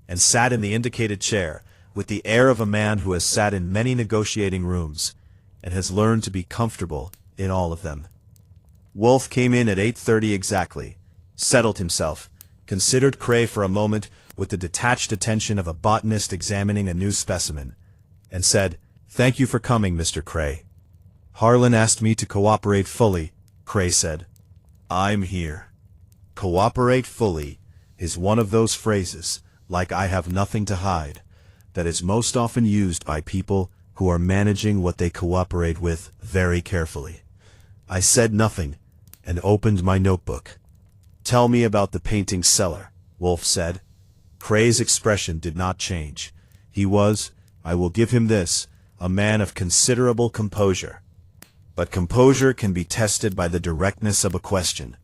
and sat in the indicated chair, with the air of a man who has sat in many negotiating rooms, and has learned to be comfortable in all of them. Wolfe came in at 8:30 exactly, settled himself, considered Cray for a moment with the detached attention of a botanist examining a new specimen, and said, "Thank you for coming, Mr. Cray." "Harlan asked me to cooperate fully," Cray said. "I'm here." Cooperate fully is one of those phrases, like I have nothing to hide, that is most often used by people who are managing what they cooperate with very carefully. I said nothing, and opened my notebook. "Tell me about the painting seller," Wolfe said. Cray's expression did not change. He was, I will give him this, a man of considerable composure. But composure can be tested by the directness of a question,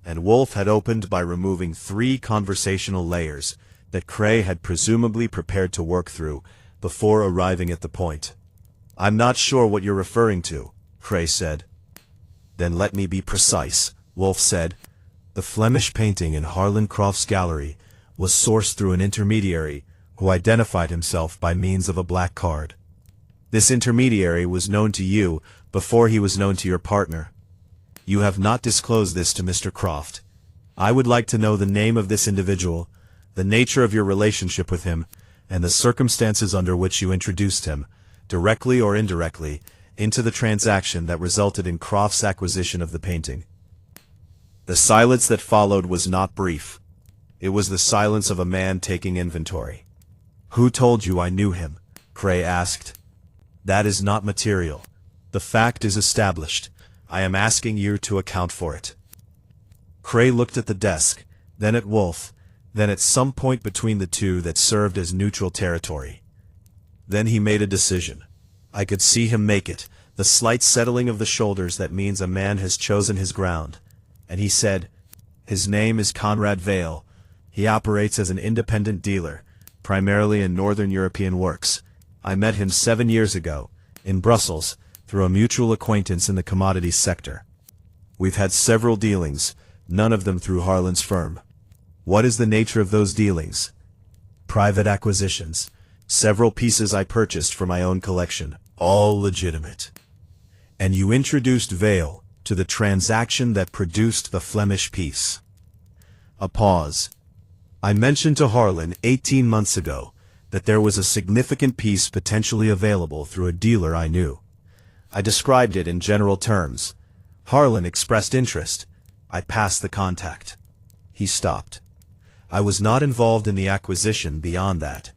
and Wolfe had opened by removing 3 conversational layers that Cray had presumably prepared to work through before arriving at the point. "I'm not sure what you're referring to," Cray said. "Then let me be precise," Wolfe said. "The Flemish painting in Harlan Croft's gallery was sourced through an intermediary who identified himself by means of a black card. This intermediary was known to you before he was known to your partner. You have not disclosed this to Mr. Croft. I would like to know the name of this individual, the nature of your relationship with him, and the circumstances under which you introduced him, directly or indirectly, into the transaction that resulted in Croft's acquisition of the painting." The silence that followed was not brief. It was the silence of a man taking inventory. "Who told you I knew him?" Cray asked. "That is not material. The fact is established. I am asking you to account for it." Cray looked at the desk, then at Wolfe, then at some point between the two that served as neutral territory. Then he made a decision. I could see him make it, the slight settling of the shoulders that means a man has chosen his ground. And he said, "His name is Conrad Vale. He operates as an independent dealer, primarily in Northern European works. I met him 7 years ago, in Brussels, through a mutual acquaintance in the commodities sector. We've had several dealings, none of them through Harlan's firm." "What is the nature of those dealings?" "Private acquisitions. Several pieces I purchased for my own collection, all legitimate." "And you introduced Vale to the transaction that produced the Flemish piece?" A pause. "I mentioned to Harlan 18 months ago that there was a significant piece potentially available through a dealer I knew. I described it in general terms. Harlan expressed interest. I passed the contact." He stopped. "I was not involved in the acquisition beyond that."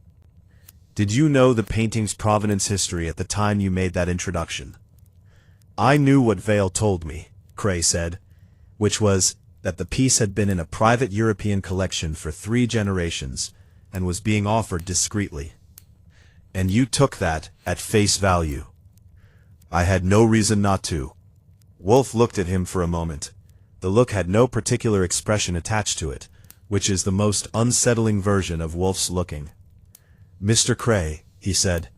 "Did you know the painting's provenance history at the time you made that introduction?" "I knew what Vale told me," Cray said, "which was that the piece had been in a private European collection for 3 generations and was being offered discreetly." "And you took that at face value?" "I had no reason not to." Wolfe looked at him for a moment. The look had no particular expression attached to it, which is the most unsettling version of Wolfe's looking. "Mr. Cray," he said,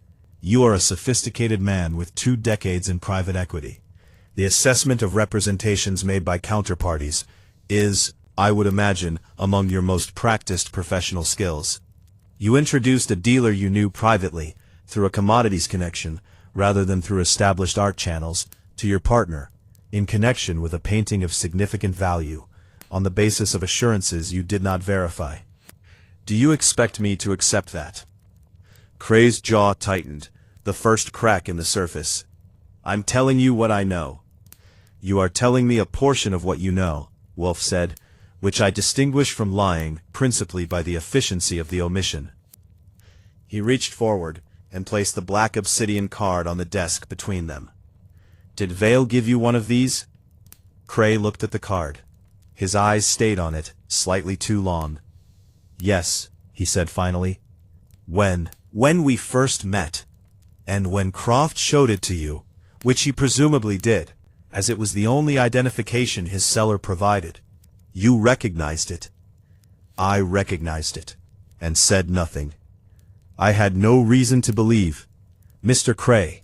"you are a sophisticated man with 2 decades in private equity. The assessment of representations made by counterparties is, I would imagine, among your most practiced professional skills. You introduced a dealer you knew privately, through a commodities connection, rather than through established art channels, to your partner, in connection with a painting of significant value, on the basis of assurances you did not verify. Do you expect me to accept that?" Cray's jaw tightened, the first crack in the surface. "I'm telling you what I know." "You are telling me a portion of what you know," Wolfe said, "which I distinguish from lying principally by the efficiency of the omission." He reached forward and placed the black obsidian card on the desk between them. "Did Vale give you one of these?" Cray looked at the card. His eyes stayed on it, slightly too long. "Yes," he said finally. When we first met, and when Croft showed it to you, which he presumably did, as it was the only identification his seller provided, you recognized it." "I recognized it, and said nothing. I had no reason to believe. Mr. Cray."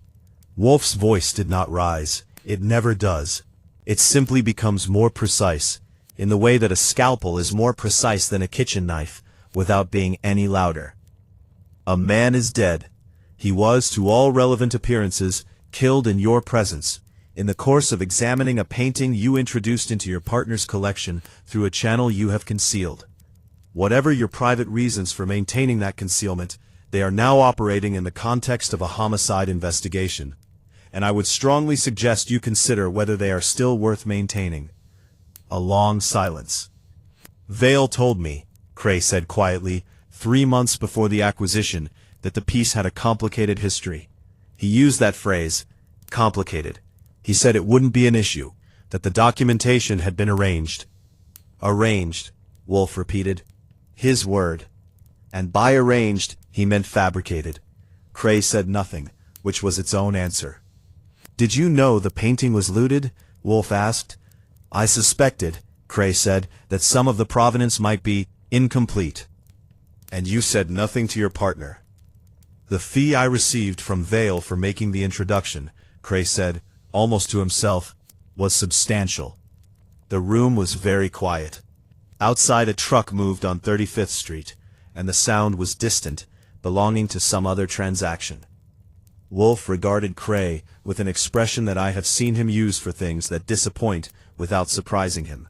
Wolfe's voice did not rise. It never does. It simply becomes more precise, in the way that a scalpel is more precise than a kitchen knife, without being any louder. "A man is dead. He was, to all relevant appearances, killed in your presence, in the course of examining a painting you introduced into your partner's collection through a channel you have concealed. Whatever your private reasons for maintaining that concealment, they are now operating in the context of a homicide investigation, and I would strongly suggest you consider whether they are still worth maintaining." A long silence. "Vale told me," Cray said quietly, 3 months before the acquisition, that the piece had a complicated history. He used that phrase, complicated. He said it wouldn't be an issue, that the documentation had been arranged. "Arranged," Wolfe repeated. His word. And by arranged, he meant fabricated. Cray said nothing, which was its own answer. "Did you know the painting was looted?" Wolfe asked. "I suspected," Cray said, "that some of the provenance might be incomplete." "And you said nothing to your partner?" "The fee I received from Vale for making the introduction," Cray said, almost to himself, "was substantial." The room was very quiet. Outside a truck moved on 35th Street, and the sound was distant, belonging to some other transaction. Wolfe regarded Cray with an expression that I have seen him use for things that disappoint without surprising him.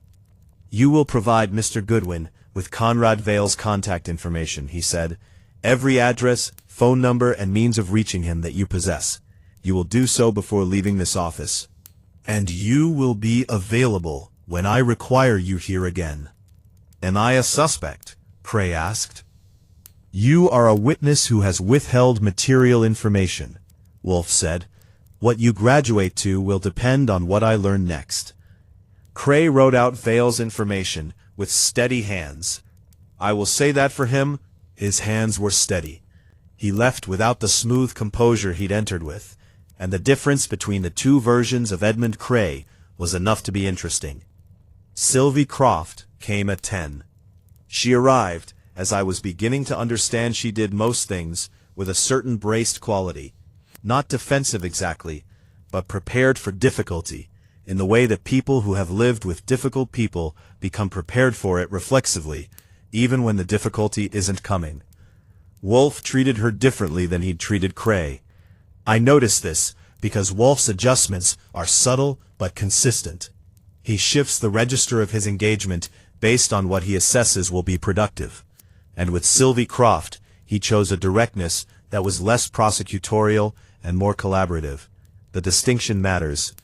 "You will provide Mr. Goodwin with Conrad Vale's contact information," he said. "Every address, phone number, and means of reaching him that you possess. You will do so before leaving this office. And you will be available when I require you here again." "Am I a suspect?" Cray asked. You are a witness who has withheld material information, Wolfe said. What you graduate to will depend on what I learn next. Cray wrote out Vale's information with steady hands. I will say that for him, his hands were steady. He left without the smooth composure he'd entered with, and the difference between the two versions of Edmund Cray was enough to be interesting. Sylvie Croft came at 10. She arrived as I was beginning to understand she did most things with a certain braced quality, not defensive exactly, but prepared for difficulty, in the way that people who have lived with difficult people become prepared for it reflexively, even when the difficulty isn't coming. Wolfe treated her differently than he'd treated Cray. I noticed this because Wolfe's adjustments are subtle but consistent. He shifts the register of his engagement based on what he assesses will be productive. And with Sylvie Croft, he chose a directness that was less prosecutorial and more collaborative. The distinction matters.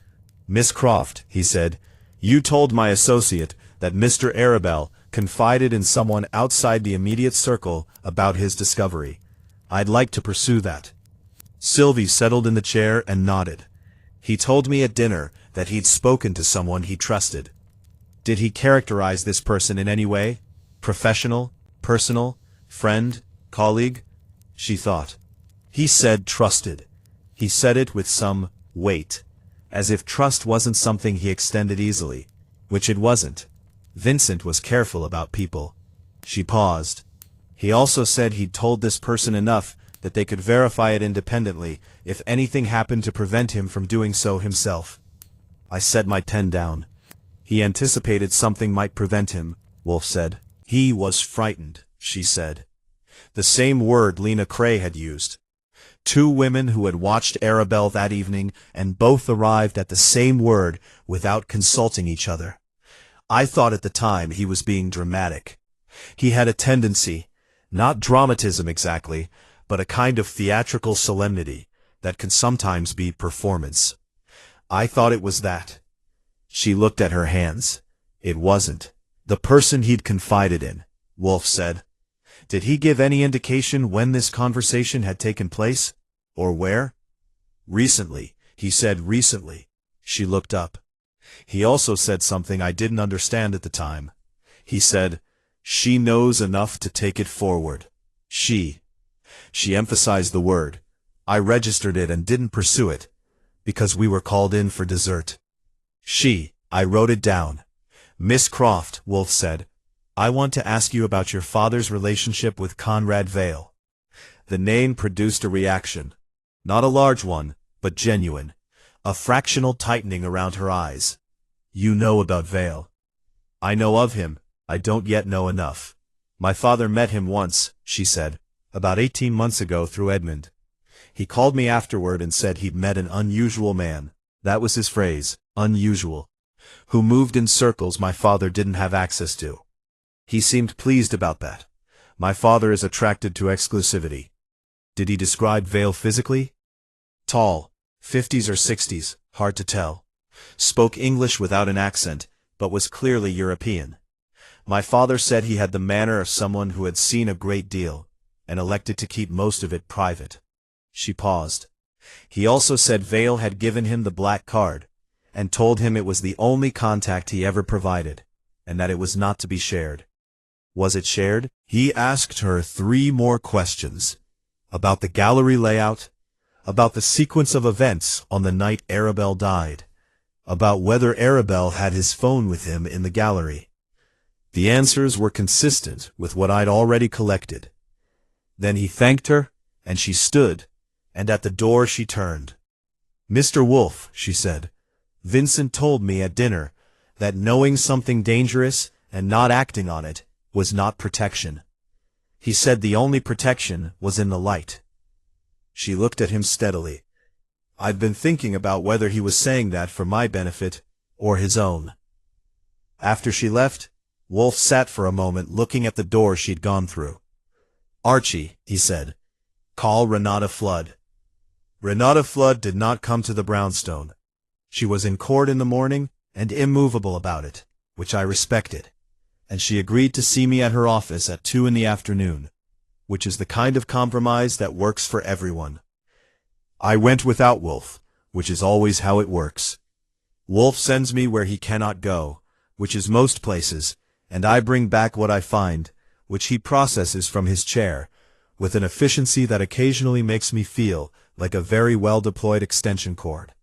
Miss Croft, he said, you told my associate that Mr. Arabelle confided in someone outside the immediate circle about his discovery. I'd like to pursue that. Sylvie settled in the chair and nodded. He told me at dinner that he'd spoken to someone he trusted. Did he characterize this person in any way? Professional? Personal? Friend? Colleague? She thought. He said trusted. He said it with some weight, as if trust wasn't something he extended easily, which it wasn't. Vincent was careful about people. She paused. He also said he'd told this person enough that they could verify it independently if anything happened to prevent him from doing so himself. I set my pen down. He anticipated something might prevent him, Wolfe said. He was frightened, she said. The same word Lena Cray had used. Two women who had watched Arabelle that evening and both arrived at the same word without consulting each other. I thought at the time he was being dramatic. He had a tendency, not dramatism exactly, but a kind of theatrical solemnity that can sometimes be performance. I thought it was that. She looked at her hands. It wasn't. The person he'd confided in, Wolfe said. Did he give any indication when this conversation had taken place? Or where? Recently, he said recently. She looked up. He also said something I didn't understand at the time. He said, she knows enough to take it forward. She emphasized the word. I registered it and didn't pursue it, because we were called in for dessert. I wrote it down. Miss Croft, Wolfe said, I want to ask you about your father's relationship with Conrad Vale. The name produced a reaction. Not a large one, but genuine. A fractional tightening around her eyes. You know about Vale. I know of him. I don't yet know enough. My father met him once, she said, about 18 months ago through Edmund. He called me afterward and said he'd met an unusual man. That was his phrase, unusual. Who moved in circles my father didn't have access to. He seemed pleased about that. My father is attracted to exclusivity. Did he describe Vale physically? Tall, 50s or 60s, hard to tell. Spoke English without an accent, but was clearly European. My father said he had the manner of someone who had seen a great deal, and elected to keep most of it private. She paused. He also said Vale had given him the black card, and told him it was the only contact he ever provided, and that it was not to be shared. Was it shared? He asked her 3 more questions. About the gallery layout, about the sequence of events on the night Arabelle died, about whether Arabelle had his phone with him in the gallery. The answers were consistent with what I'd already collected. Then he thanked her, and she stood, and at the door she turned. Mr. Wolfe, she said, Vincent told me at dinner that knowing something dangerous and not acting on it was not protection. He said the only protection was in the light. She looked at him steadily. I'd been thinking about whether he was saying that for my benefit or his own. After she left, Wolfe sat for a moment looking at the door she'd gone through. Archie, he said, call Renata Flood. Renata Flood did not come to the brownstone. She was in court in the morning and immovable about it, which I respected. and she agreed to see me at her office at 2 in the afternoon, which is the kind of compromise that works for everyone. I went without Wolfe, which is always how it works. Wolfe sends me where he cannot go, which is most places, and I bring back what I find, which he processes from his chair, with an efficiency that occasionally makes me feel like a very well-deployed extension cord.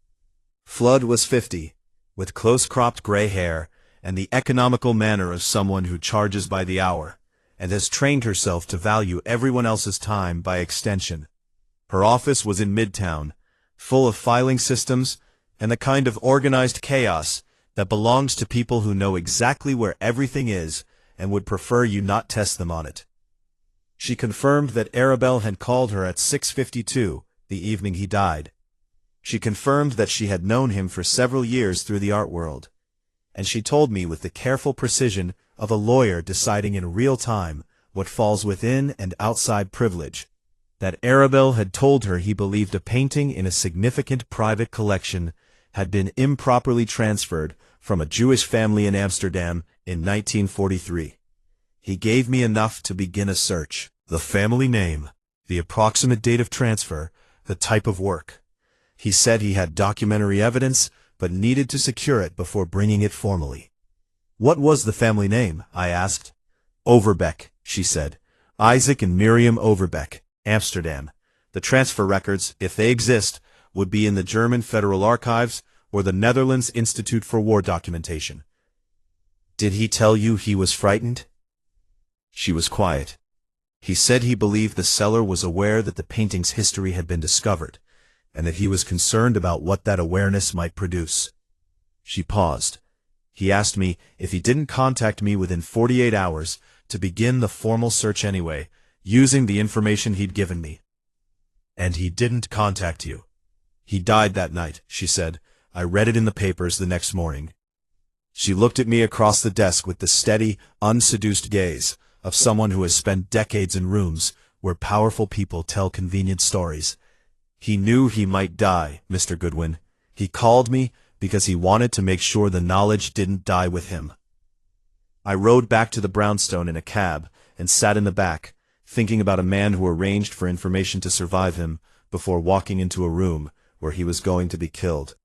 Flood was 50, with close-cropped gray hair and the economical manner of someone who charges by the hour, and has trained herself to value everyone else's time by extension. Her office was in Midtown, full of filing systems and the kind of organized chaos that belongs to people who know exactly where everything is and would prefer you not test them on it. She confirmed that Arabelle had called her at 6:52 the evening he died. She confirmed that she had known him for several years through the art world, and she told me with the careful precision of a lawyer deciding in real time what falls within and outside privilege, that Arabelle had told her he believed a painting in a significant private collection had been improperly transferred from a Jewish family in Amsterdam in 1943. He gave me enough to begin a search: the family name, the approximate date of transfer, the type of work. He said he had documentary evidence, but needed to secure it before bringing it formally. What was the family name? I asked. Overbeck, she said. Isaac and Miriam Overbeck, Amsterdam. The transfer records, if they exist, would be in the German Federal Archives or the Netherlands Institute for War Documentation. Did he tell you he was frightened? She was quiet. He said he believed the seller was aware that the painting's history had been discovered, and that he was concerned about what that awareness might produce. She paused. He asked me if he didn't contact me within 48 hours to begin the formal search anyway, using the information he'd given me. And he didn't contact you. He died that night, she said. I read it in the papers the next morning. She looked at me across the desk with the steady, unseduced gaze of someone who has spent decades in rooms where powerful people tell convenient stories. He knew he might die, Mr. Goodwin. He called me because he wanted to make sure the knowledge didn't die with him. I rode back to the brownstone in a cab and sat in the back, thinking about a man who arranged for information to survive him before walking into a room where he was going to be killed.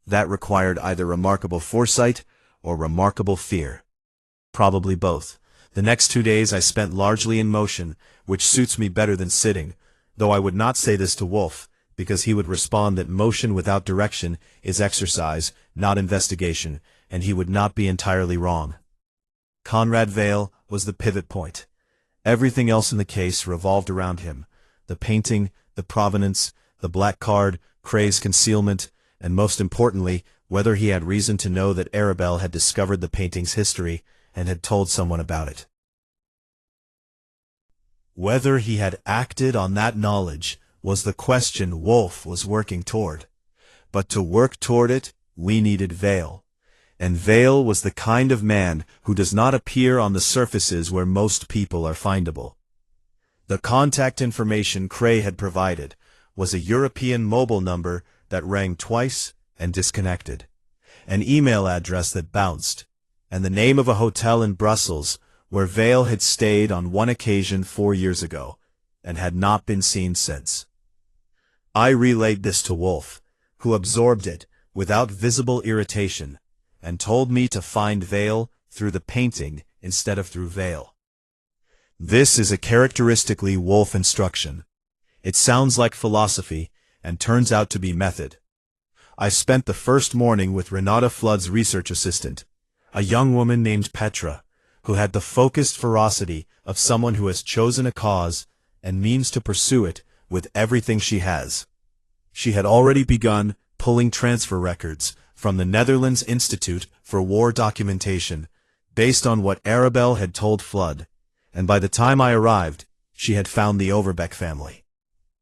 That required either remarkable foresight or remarkable fear. Probably both. The next 2 days I spent largely in motion, which suits me better than sitting, though I would not say this to Wolfe, because he would respond that motion without direction is exercise, not investigation, and he would not be entirely wrong. Conrad Vale was the pivot point. Everything else in the case revolved around him: the painting, the provenance, the black card, Cray's concealment, and most importantly, whether he had reason to know that Arabelle had discovered the painting's history and had told someone about it. Whether he had acted on that knowledge was the question Wolfe was working toward. But to work toward it, we needed Vale. And Vale was the kind of man who does not appear on the surfaces where most people are findable. The contact information Cray had provided was a European mobile number that rang twice and disconnected, an email address that bounced, and the name of a hotel in Brussels where Vale had stayed on one occasion 4 years ago, and had not been seen since. I relayed this to Wolfe, who absorbed it without visible irritation, and told me to find Vale through the painting instead of through Vale. This is a characteristically Wolfe instruction. It sounds like philosophy, and turns out to be method. I spent the first morning with Renata Flood's research assistant, a young woman named Petra, who had the focused ferocity of someone who has chosen a cause and means to pursue it with everything she has. She had already begun pulling transfer records from the Netherlands Institute for War Documentation, based on what Arabelle had told Flood, and by the time I arrived, she had found the Overbeck family.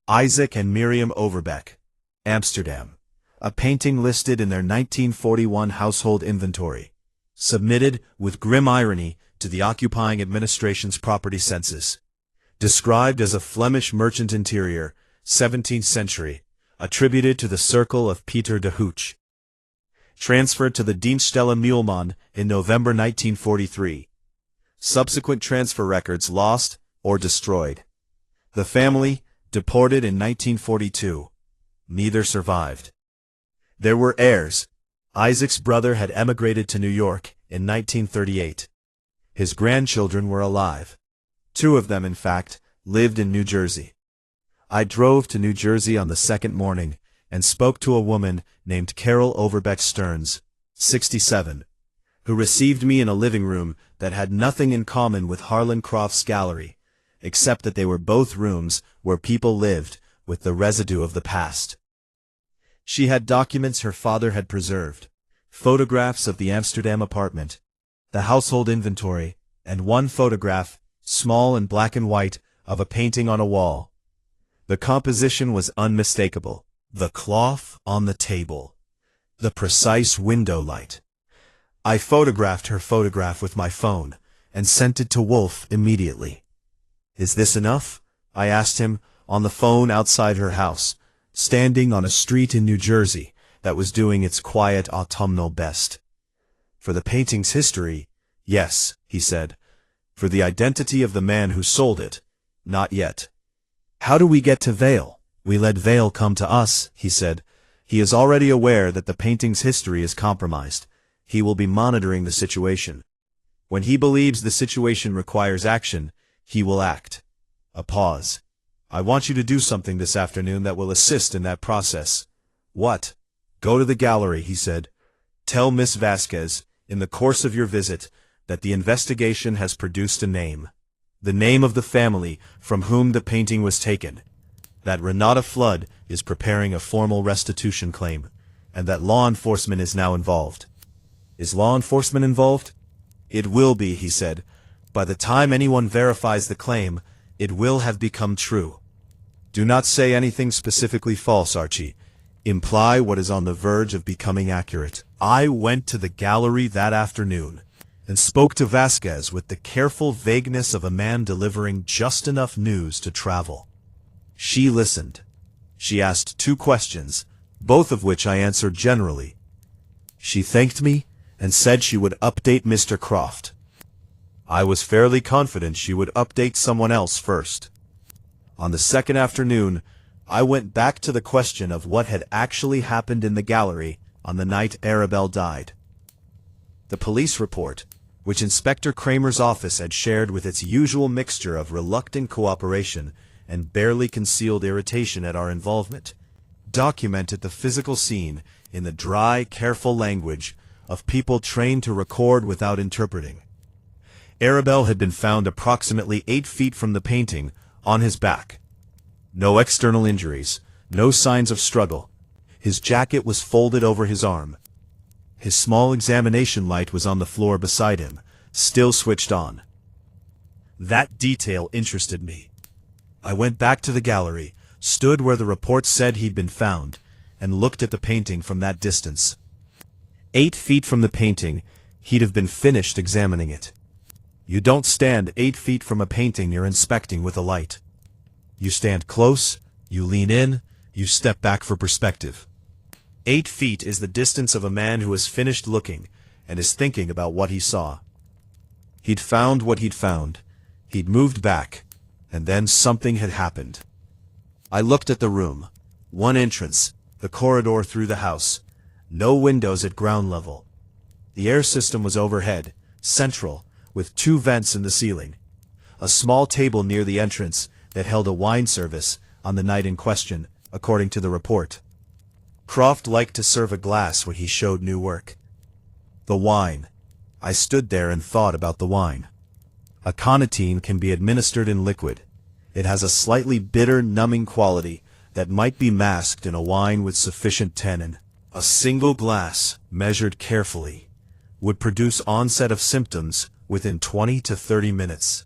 Isaac and Miriam Overbeck, Amsterdam, a painting listed in their 1941 household inventory, submitted with grim irony to the occupying administration's property census. Described as a Flemish merchant interior, 17th century, attributed to the circle of Peter de Hooch. Transferred to the Dienststelle Muhlmann in November 1943, subsequent transfer records lost or destroyed. The family, deported in 1942. Neither survived. There were heirs. Isaac's brother had emigrated to New York in 1938. His grandchildren were alive. 2 of them, in fact, lived in New Jersey. I drove to New Jersey on the second morning and spoke to a woman named Carol Overbeck Stearns, 67, who received me in a living room that had nothing in common with Harlan Croft's gallery, except that they were both rooms where people lived with the residue of the past. She had documents her father had preserved, photographs of the Amsterdam apartment, the household inventory, and one photograph, small and black and white, of a painting on a wall. The composition was unmistakable. The cloth on the table. The precise window light. I photographed her photograph with my phone and sent it to Wolfe immediately. "Is this enough?" I asked him, on the phone outside her house, standing on a street in New Jersey that was doing its quiet autumnal best. "For the painting's history, yes," he said. "For the identity of the man who sold it, not yet." "How do we get to Vale?" "We let Vale come to us," he said. "He is already aware that the painting's history is compromised. He will be monitoring the situation. When he believes the situation requires action, he will act." A pause. "I want you to do something this afternoon that will assist in that process." "What?" "Go to the gallery," he said. "Tell Miss Vasquez, in the course of your visit, that the investigation has produced a name. The name of the family from whom the painting was taken. That Renata Flood is preparing a formal restitution claim, and that law enforcement is now involved." "Is law enforcement involved?" "It will be," he said. "By the time anyone verifies the claim, it will have become true. Do not say anything specifically false, Archie. Imply what is on the verge of becoming accurate." I went to the gallery that afternoon and spoke to Vasquez with the careful vagueness of a man delivering just enough news to travel. She listened. She asked 2 questions, both of which I answered generally. She thanked me and said she would update Mr. Croft. I was fairly confident she would update someone else first. On the second afternoon, I went back to the question of what had actually happened in the gallery on the night Arabelle died. The police report, which Inspector Kramer's office had shared with its usual mixture of reluctant cooperation and barely concealed irritation at our involvement, documented the physical scene in the dry, careful language of people trained to record without interpreting. Arabelle had been found approximately 8 feet from the painting, on his back. No external injuries, no signs of struggle. His jacket was folded over his arm. His small examination light was on the floor beside him, still switched on. That detail interested me. I went back to the gallery, stood where the report said he'd been found, and looked at the painting from that distance. 8 feet from the painting, he'd have been finished examining it. You don't stand 8 feet from a painting you're inspecting with a light. You stand close, you lean in, you step back for perspective. 8 feet is the distance of a man who has finished looking and is thinking about what he saw. He'd found what he'd found. He'd moved back, and then something had happened. I looked at the room. 1 entrance, the corridor through the house. No windows at ground level. The air system was overhead, central, with 2 vents in the ceiling. A small table near the entrance that held a wine service on the night in question, according to the report. Croft liked to serve a glass when he showed new work. The wine. I stood there and thought about the wine. Aconitine can be administered in liquid. It has a slightly bitter, numbing quality that might be masked in a wine with sufficient tannin. A single glass, measured carefully, would produce onset of symptoms within 20 to 30 minutes.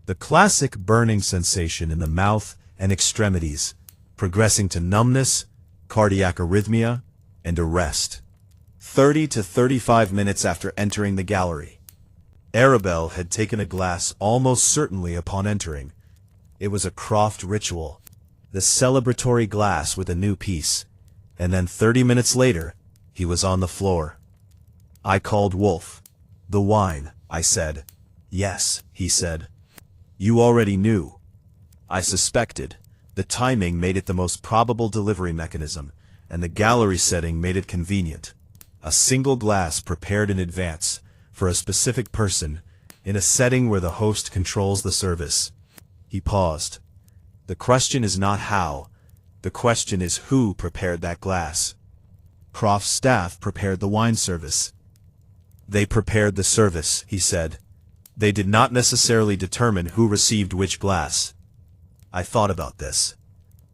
The classic burning sensation in the mouth and extremities, progressing to numbness, cardiac arrhythmia, and arrest. 30 to 35 minutes after entering the gallery. Arabelle had taken a glass almost certainly upon entering. It was a Croft ritual, the celebratory glass with a new piece, and then 30 minutes later, he was on the floor. I called Wolfe. "The wine," I said. Yes, he said. You already knew. I suspected. The timing made it the most probable delivery mechanism, and the gallery setting made it convenient. A single glass prepared in advance, for a specific person, in a setting where the host controls the service. He paused. The question is not how. The question is who prepared that glass. Croft's staff prepared the wine service. They prepared the service, he said. They did not necessarily determine who received which glass. I thought about this.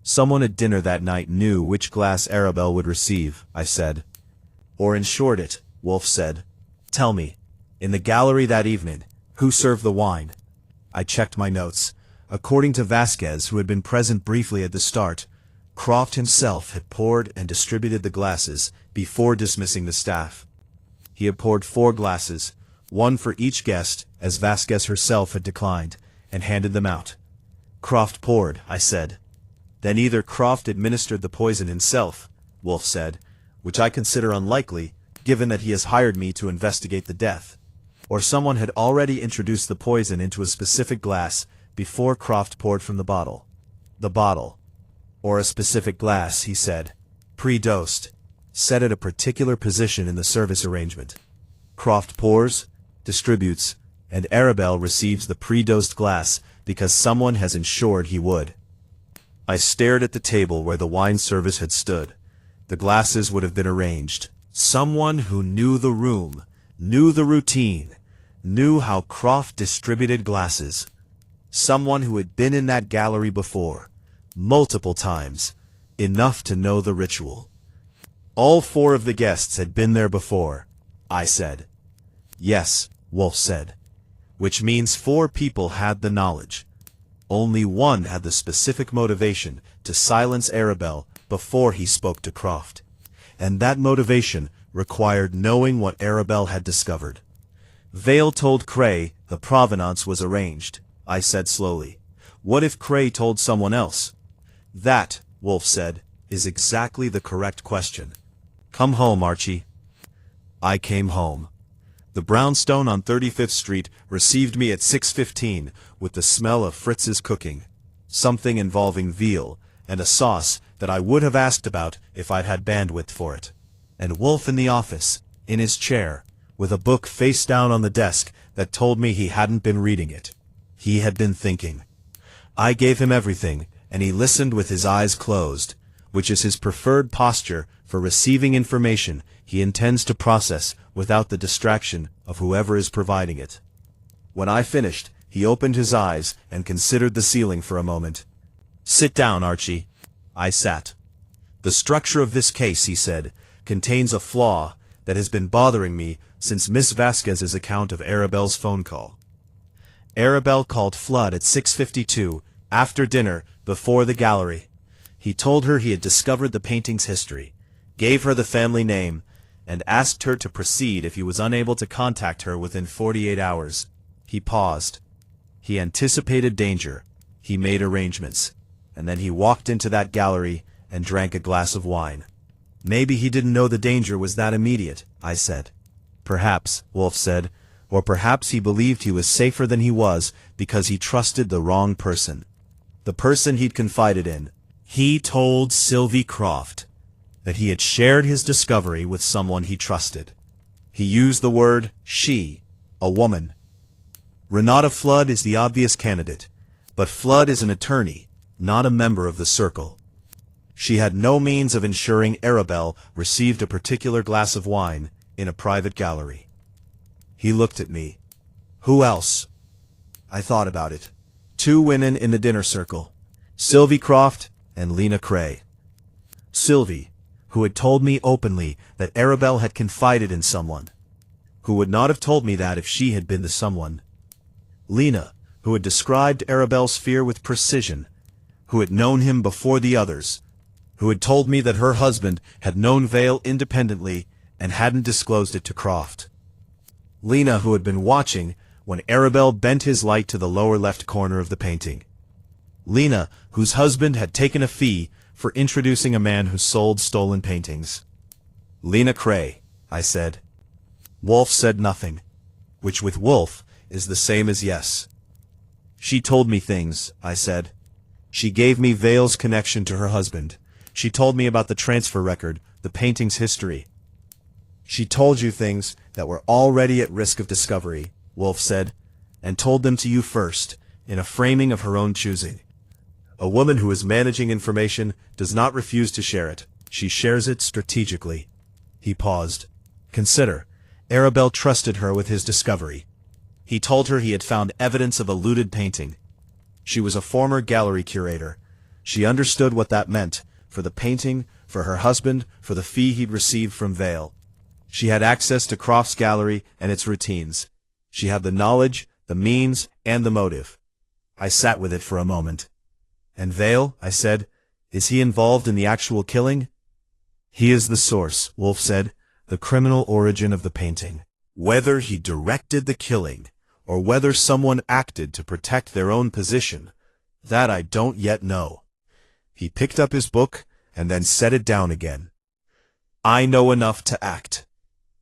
Someone at dinner that night knew which glass Arabelle would receive, I said. Or ensured it, Wolfe said. Tell me, in the gallery that evening, who served the wine? I checked my notes. According to Vasquez, who had been present briefly at the start, Croft himself had poured and distributed the glasses before dismissing the staff. He had poured 4 glasses, one for each guest, as Vasquez herself had declined, and handed them out. Croft poured, I said. Then either Croft administered the poison himself, Wolfe said, which I consider unlikely, given that he has hired me to investigate the death, or someone had already introduced the poison into a specific glass before Croft poured from the bottle. The bottle. Or a specific glass, he said. Pre-dosed. Set at a particular position in the service arrangement. Croft pours, distributes, and Arabelle receives the pre-dosed glass because someone has ensured he would. I stared at the table where the wine service had stood. The glasses would have been arranged. Someone who knew the room, knew the routine, knew how Croft distributed glasses. Someone who had been in that gallery before, multiple times, enough to know the ritual. All 4 of the guests had been there before, I said. Yes, Wolfe said. Which means 4 people had the knowledge. Only one had the specific motivation to silence Arabelle before he spoke to Croft. And that motivation required knowing what Arabelle had discovered. Vale told Cray the provenance was arranged, I said slowly. What if Cray told someone else? That, Wolfe said, is exactly the correct question. Come home, Archie. I came home. The brownstone on 35th Street received me at 6:15 with the smell of Fritz's cooking, something involving veal, and a sauce that I would have asked about if I'd had bandwidth for it. And Wolfe in the office, in his chair, with a book face down on the desk that told me he hadn't been reading it. He had been thinking. I gave him everything, and he listened with his eyes closed, which is his preferred posture for receiving information he intends to process without the distraction of whoever is providing it. When I finished, he opened his eyes and considered the ceiling for a moment. Sit down, Archie. I sat. The structure of this case, he said, contains a flaw that has been bothering me since Miss Vasquez's account of Arabelle's phone call. Arabelle called Flood at 6:52, after dinner, before the gallery. He told her he had discovered the painting's history, gave her the family name, and asked her to proceed if he was unable to contact her within 48 hours. He paused. He anticipated danger. He made arrangements. And then he walked into that gallery and drank a glass of wine. Maybe he didn't know the danger was that immediate, I said. Perhaps, Wolfe said, or perhaps he believed he was safer than he was because he trusted the wrong person. The person he'd confided in. He told Sylvie Croft that he had shared his discovery with someone he trusted. He used the word she, a woman. Renata Flood is the obvious candidate, but Flood is an attorney, not a member of the circle. She had no means of ensuring Arabelle received a particular glass of wine in a private gallery. He looked at me. Who else? I thought about it. 2 women in the dinner circle, Sylvie Croft and Lena Cray. Sylvie, who had told me openly that Arabelle had confided in someone, who would not have told me that if she had been the someone. Lena, who had described Arabelle's fear with precision, who had known him before the others, who had told me that her husband had known Vale independently and hadn't disclosed it to Croft. Lena, who had been watching when Arabelle bent his light to the lower left corner of the painting. Lena, whose husband had taken a fee for introducing a man who sold stolen paintings. Lena Cray, I said. Wolfe said nothing, which with Wolfe is the same as yes. She told me things, I said. She gave me Vale's connection to her husband. She told me about the transfer record, the painting's history. She told you things that were already at risk of discovery, Wolfe said, and told them to you first, in a framing of her own choosing. A woman who is managing information does not refuse to share it. She shares it strategically. He paused. Consider, Arabelle trusted her with his discovery. He told her he had found evidence of a looted painting. She was a former gallery curator. She understood what that meant, for the painting, for her husband, for the fee he'd received from Vale. She had access to Croft's gallery and its routines. She had the knowledge, the means, and the motive. I sat with it for a moment. And Vale, I said, is he involved in the actual killing? He is the source, Wolfe said, the criminal origin of the painting. Whether he directed the killing, or whether someone acted to protect their own position, that I don't yet know. He picked up his book and then set it down again. I know enough to act.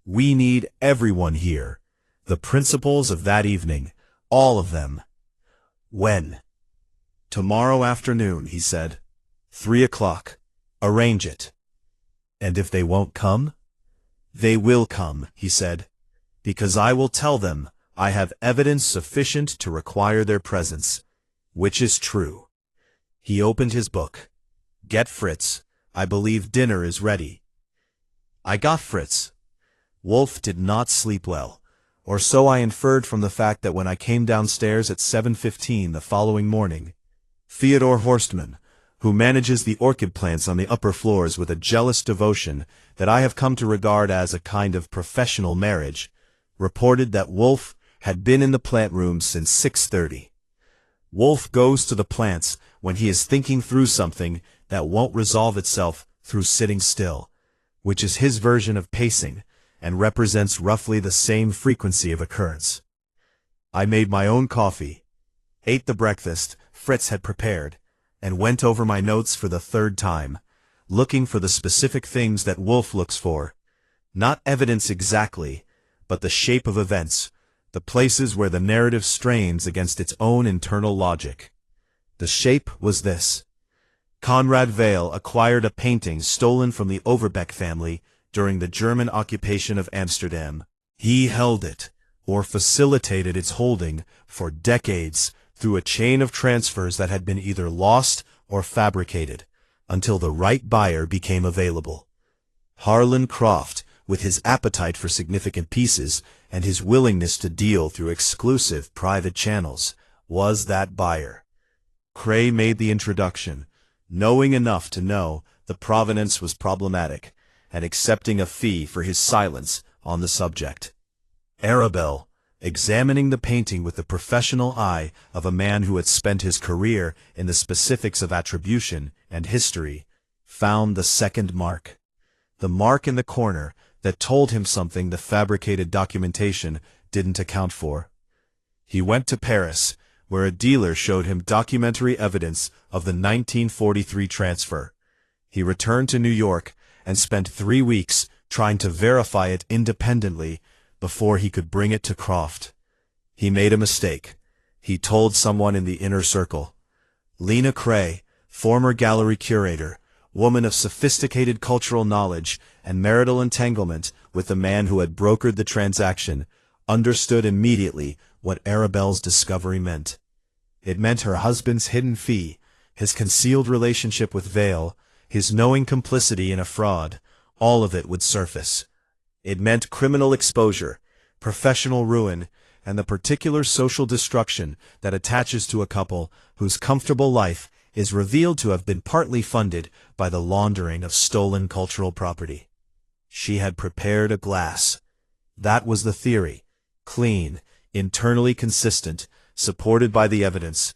We need everyone here. The principals of that evening, all of them. When? Tomorrow afternoon, he said. 3 o'clock. Arrange it. And if they won't come? They will come, he said, because I will tell them I have evidence sufficient to require their presence, which is true. He opened his book. Get Fritz. I believe dinner is ready. I got Fritz. Wolfe did not sleep well, or so I inferred from the fact that when I came downstairs at 7:15 the following morning, Theodore Horstman, who manages the orchid plants on the upper floors with a jealous devotion that I have come to regard as a kind of professional marriage, reported that Wolfe had been in the plant room since 6:30. Wolfe goes to the plants when he is thinking through something that won't resolve itself through sitting still, which is his version of pacing and represents roughly the same frequency of occurrence. I made my own coffee, ate the breakfast Fritz had prepared, and went over my notes for the third time, looking for the specific things that Wolfe looks for. Not evidence exactly, but the shape of events, the places where the narrative strains against its own internal logic. The shape was this. Conrad Vale acquired a painting stolen from the Overbeck family during the German occupation of Amsterdam. He held it, or facilitated its holding, for decades through a chain of transfers that had been either lost or fabricated, until the right buyer became available. Harlan Croft, with his appetite for significant pieces and his willingness to deal through exclusive private channels, was that buyer. Cray made the introduction, knowing enough to know the provenance was problematic, and accepting a fee for his silence on the subject. Arabelle, examining the painting with the professional eye of a man who had spent his career in the specifics of attribution and history, found the second mark. The mark in the corner that told him something the fabricated documentation didn't account for. He went to Paris, where a dealer showed him documentary evidence of the 1943 transfer. He returned to New York and spent 3 weeks trying to verify it independently before he could bring it to Croft. He made a mistake. He told someone in the inner circle. Lena Cray, former gallery curator, woman of sophisticated cultural knowledge and marital entanglement with the man who had brokered the transaction, understood immediately what Arabelle's discovery meant. It meant her husband's hidden fee, his concealed relationship with Vale, his knowing complicity in a fraud, all of it would surface. It meant criminal exposure, professional ruin, and the particular social destruction that attaches to a couple whose comfortable life is revealed to have been partly funded by the laundering of stolen cultural property. She had prepared a glass. That was the theory. Clean, internally consistent, supported by the evidence.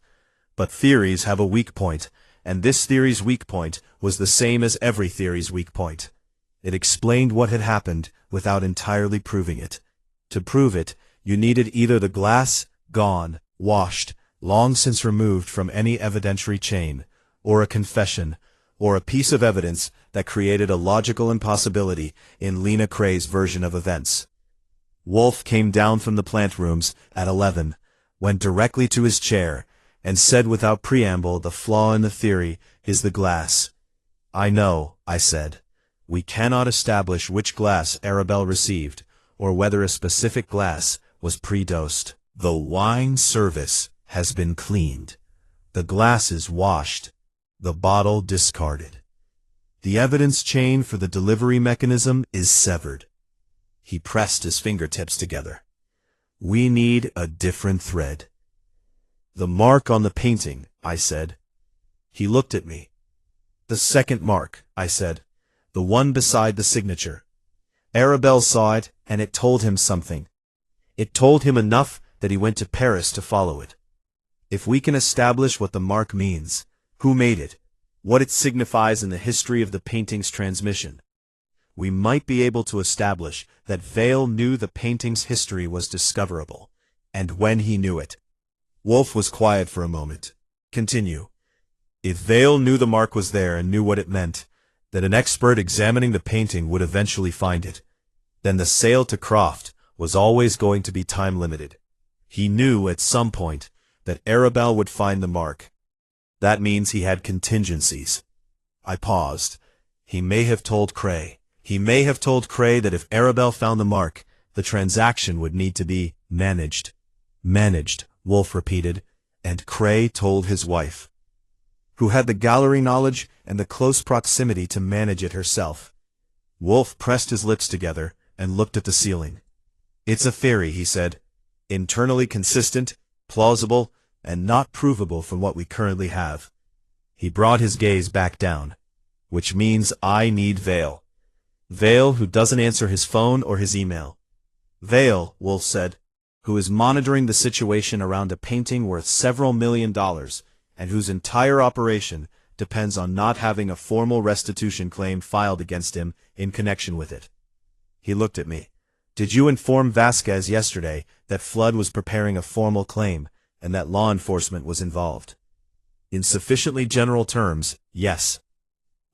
But theories have a weak point, and this theory's weak point was the same as every theory's weak point. It explained what had happened without entirely proving it. To prove it, you needed either the glass, gone, washed, long since removed from any evidentiary chain, or a confession, or a piece of evidence that created a logical impossibility in Lena Cray's version of events. Wolfe came down from the plant rooms at 11, went directly to his chair, and said without preamble, "The flaw in the theory is the glass." "I know," I said. "We cannot establish which glass Arabelle received, or whether a specific glass was pre-dosed. The wine service has been cleaned. The glass is washed. The bottle discarded. The evidence chain for the delivery mechanism is severed." He pressed his fingertips together. "We need a different thread." "The mark on the painting," I said. He looked at me. "The second mark," I said. "The one beside the signature. Arabelle saw it, and it told him something. It told him enough that he went to Paris to follow it. If we can establish what the mark means, who made it, what it signifies in the history of the painting's transmission, we might be able to establish that Vale knew the painting's history was discoverable, and when he knew it." Wolfe was quiet for a moment. "Continue. If Vale knew the mark was there and knew what it meant, that an expert examining the painting would eventually find it, then the sale to Croft was always going to be time-limited. He knew at some point that Arabelle would find the mark. That means he had contingencies." I paused. He may have told Cray. He may have told Cray that if Arabelle found the mark, the transaction would need to be managed. "Managed," Wolfe repeated, "and Cray told his wife, who had the gallery knowledge and the close proximity to manage it herself." Wolfe pressed his lips together and looked at the ceiling. "It's a theory," he said. "Internally consistent, plausible, and not provable from what we currently have." He brought his gaze back down. "Which means I need Vale. Vale, who doesn't answer his phone or his email. Vale," Wolfe said, "who is monitoring the situation around a painting worth several $1,000,000, and whose entire operation depends on not having a formal restitution claim filed against him in connection with it." He looked at me. "Did you inform Vasquez yesterday that Flood was preparing a formal claim, and that law enforcement was involved?" "In sufficiently general terms, yes."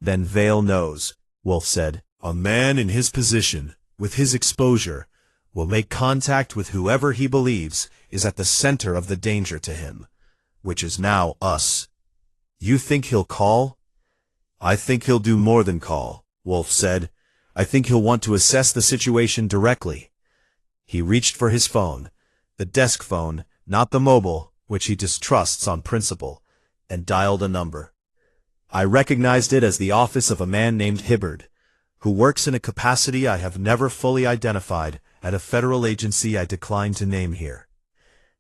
"Then Vale knows," Wolfe said. "A man in his position, with his exposure, will make contact with whoever he believes is at the center of the danger to him, which is now us." "You think he'll call?" "I think he'll do more than call," Wolfe said. "I think he'll want to assess the situation directly." He reached for his phone, the desk phone, not the mobile, which he distrusts on principle, and dialed a number. I recognized it as the office of a man named Hibbard, who works in a capacity I have never fully identified at a federal agency I decline to name here,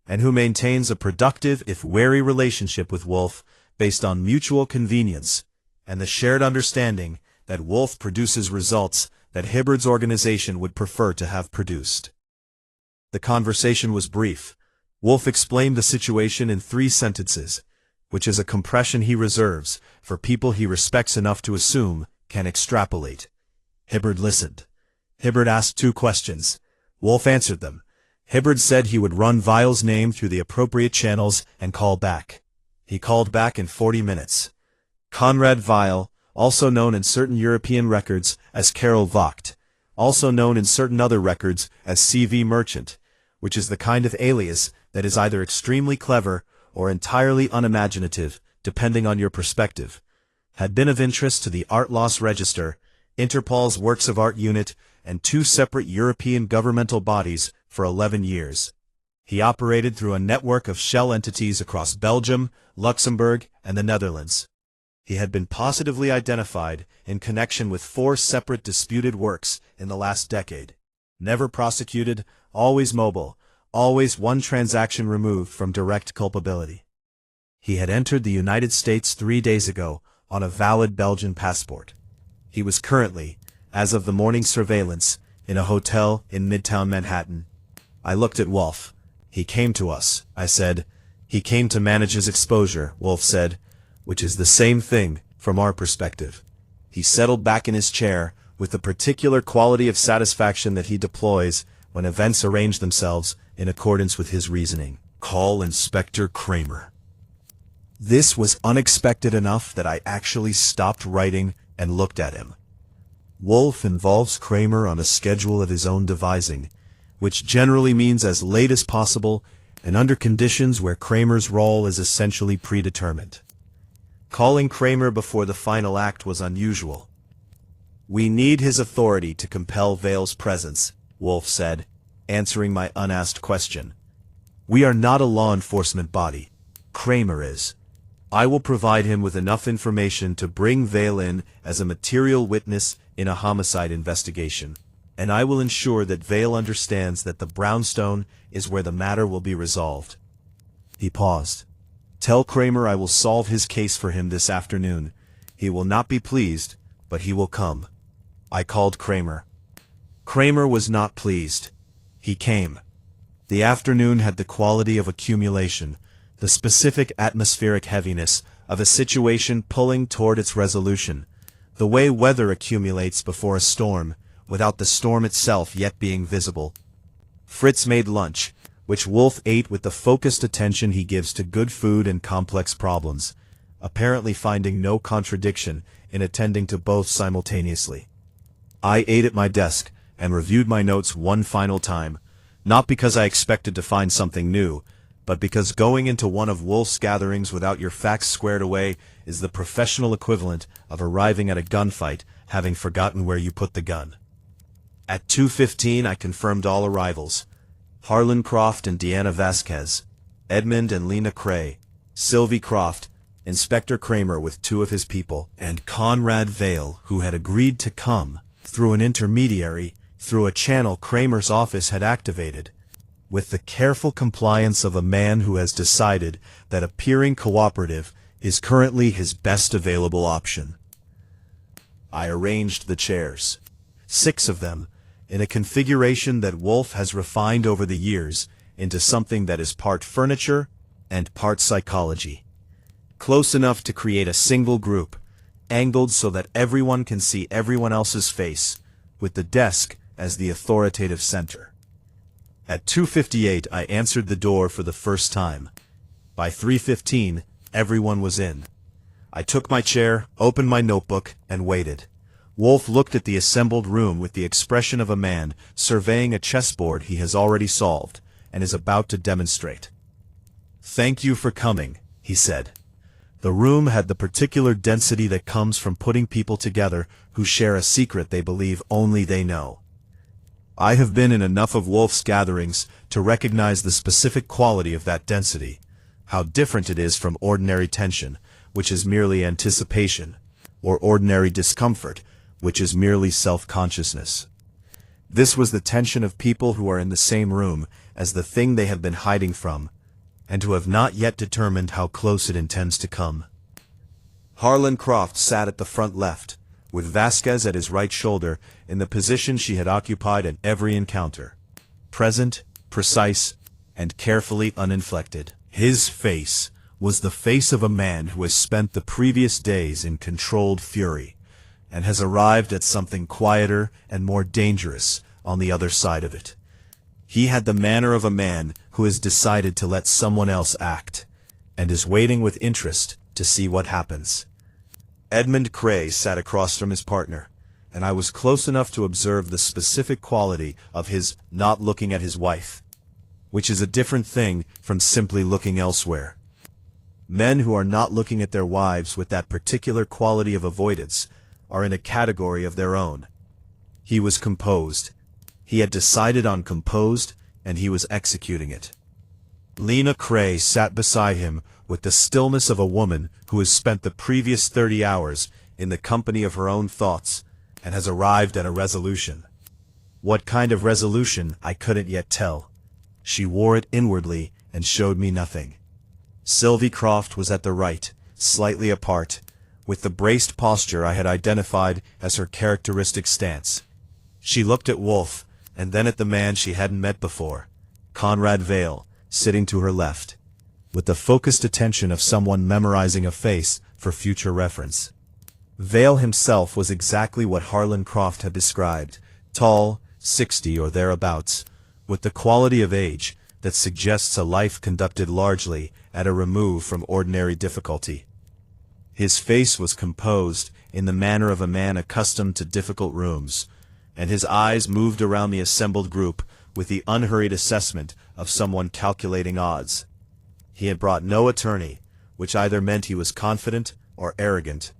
and who maintains a productive if wary relationship with Wolfe based on mutual convenience and the shared understanding that Wolfe produces results that Hibbard's organization would prefer to have produced. The conversation was brief. Wolfe explained the situation in 3 sentences, which is a compression he reserves for people he respects enough to assume can extrapolate. Hibbard listened. Hibbard asked 2 questions. Wolfe answered them. Hibbard said he would run Vile's name through the appropriate channels and call back. He called back in 40 minutes. Conrad Vile, also known in certain European records as Karel Vogt, also known in certain other records as C.V. Merchant, which is the kind of alias that is either extremely clever or entirely unimaginative, depending on your perspective, had been of interest to the Art Loss Register, Interpol's Works of Art Unit, and 2 separate European governmental bodies for 11 years. He operated through a network of shell entities across Belgium, Luxembourg, and the Netherlands. He had been positively identified in connection with 4 separate disputed works in the last decade. Never prosecuted, always mobile, always one transaction removed from direct culpability. He had entered the United States 3 days ago on a valid Belgian passport. He was currently, as of the morning surveillance, in a hotel in Midtown Manhattan. I looked at Wolfe. "He came to us," I said. "He came to manage his exposure," Wolfe said, "which is the same thing from our perspective." He settled back in his chair with the particular quality of satisfaction that he deploys when events arrange themselves in accordance with his reasoning. "Call Inspector Kramer." This was unexpected enough that I actually stopped writing and looked at him. Wolfe involves Kramer on a schedule of his own devising, which generally means as late as possible and under conditions where Kramer's role is essentially predetermined. Calling Kramer before the final act was unusual. "We need his authority to compel Vale's presence," Wolfe said, answering my unasked question. "We are not a law enforcement body. Kramer is. I will provide him with enough information to bring Vale in as a material witness in a homicide investigation, and I will ensure that Vale understands that the brownstone is where the matter will be resolved." He paused. "Tell Kramer I will solve his case for him this afternoon. He will not be pleased, but he will come." I called Kramer. Kramer was not pleased. He came. The afternoon had the quality of accumulation, the specific atmospheric heaviness of a situation pulling toward its resolution, the way weather accumulates before a storm, without the storm itself yet being visible. Fritz made lunch, which Wolfe ate with the focused attention he gives to good food and complex problems, apparently finding no contradiction in attending to both simultaneously. I ate at my desk and reviewed my notes one final time, not because I expected to find something new, but because going into one of Wolfe's gatherings without your facts squared away is the professional equivalent of arriving at a gunfight having forgotten where you put the gun. At 2:15 I confirmed all arrivals: Harlan Croft and Deanna Vasquez, Edmund and Lena Cray, Sylvie Croft, Inspector Kramer with 2 of his people, and Conrad Vale, who had agreed to come, through an intermediary, through a channel Kramer's office had activated, with the careful compliance of a man who has decided that appearing cooperative is currently his best available option. I arranged the chairs, 6 of them, in a configuration that Wolfe has refined over the years into something that is part furniture and part psychology. Close enough to create a single group, angled so that everyone can see everyone else's face, with the desk as the authoritative center. At 2:58 I answered the door for the first time. By 3:15 everyone was in. I took my chair, opened my notebook, and waited. Wolfe looked at the assembled room with the expression of a man surveying a chessboard he has already solved and is about to demonstrate. "Thank you for coming," he said. The room had the particular density that comes from putting people together who share a secret they believe only they know. I have been in enough of Wolfe's gatherings to recognize the specific quality of that density, how different it is from ordinary tension, which is merely anticipation, or ordinary discomfort, which is merely self-consciousness. This was the tension of people who are in the same room as the thing they have been hiding from, and who have not yet determined how close it intends to come. Harlan Croft sat at the front left, with Vasquez at his right shoulder in the position she had occupied at every encounter. Present, precise, and carefully uninflected. His face was the face of a man who has spent the previous days in controlled fury, and has arrived at something quieter and more dangerous on the other side of it. He had the manner of a man who has decided to let someone else act, and is waiting with interest to see what happens. Edmund Cray sat across from his partner, and I was close enough to observe the specific quality of his not looking at his wife, which is a different thing from simply looking elsewhere. Men who are not looking at their wives with that particular quality of avoidance are in a category of their own. He was composed. He had decided on composed, and he was executing it. Lena Cray sat beside him with the stillness of a woman who has spent the previous 30 hours in the company of her own thoughts and has arrived at a resolution. What kind of resolution I couldn't yet tell. She wore it inwardly and showed me nothing. Sylvie Croft was at the right, slightly apart, with the braced posture I had identified as her characteristic stance. She looked at Wolfe, and then at the man she hadn't met before, Conrad Vale, sitting to her left, with the focused attention of someone memorizing a face for future reference. Vale himself was exactly what Harlan Croft had described, tall, 60 or thereabouts, with the quality of age that suggests a life conducted largely at a remove from ordinary difficulty. His face was composed in the manner of a man accustomed to difficult rooms, and his eyes moved around the assembled group with the unhurried assessment of someone calculating odds. He had brought no attorney, which either meant he was confident or arrogant,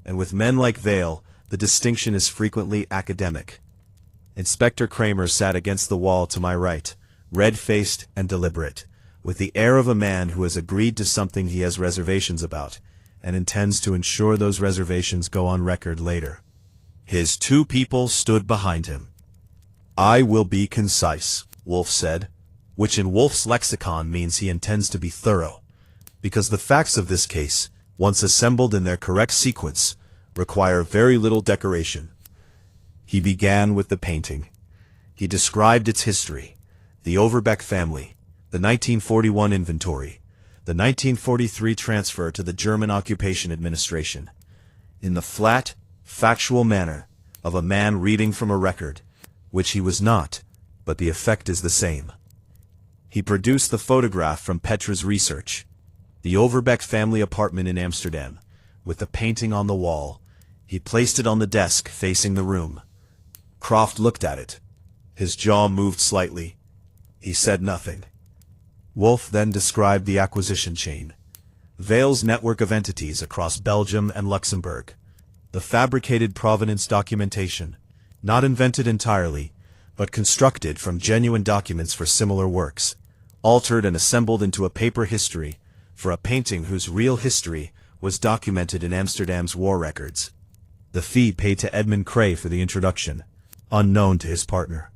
and with men like Vale, the distinction is frequently academic. Inspector Kramer sat against the wall to my right, red-faced and deliberate, with the air of a man who has agreed to something he has reservations about, and intends to ensure those reservations go on record later. His two people stood behind him. "I will be concise," Wolfe said, which in Wolfe's lexicon means he intends to be thorough, because the facts of this case, once assembled in their correct sequence, require very little decoration. He began with the painting. He described its history, the Overbeck family, the 1941 inventory, the 1943 transfer to the German Occupation Administration, in the flat, factual manner of a man reading from a record, which he was not, but the effect is the same. He produced the photograph from Petra's research, the Overbeck family apartment in Amsterdam, with the painting on the wall. He placed it on the desk facing the room. Croft looked at it. His jaw moved slightly. He said nothing. Wolfe then described the acquisition chain. Vale's network of entities across Belgium and Luxembourg. The fabricated provenance documentation, not invented entirely, but constructed from genuine documents for similar works, altered and assembled into a paper history for a painting whose real history was documented in Amsterdam's war records. The fee paid to Edmund Cray for the introduction, unknown to his partner.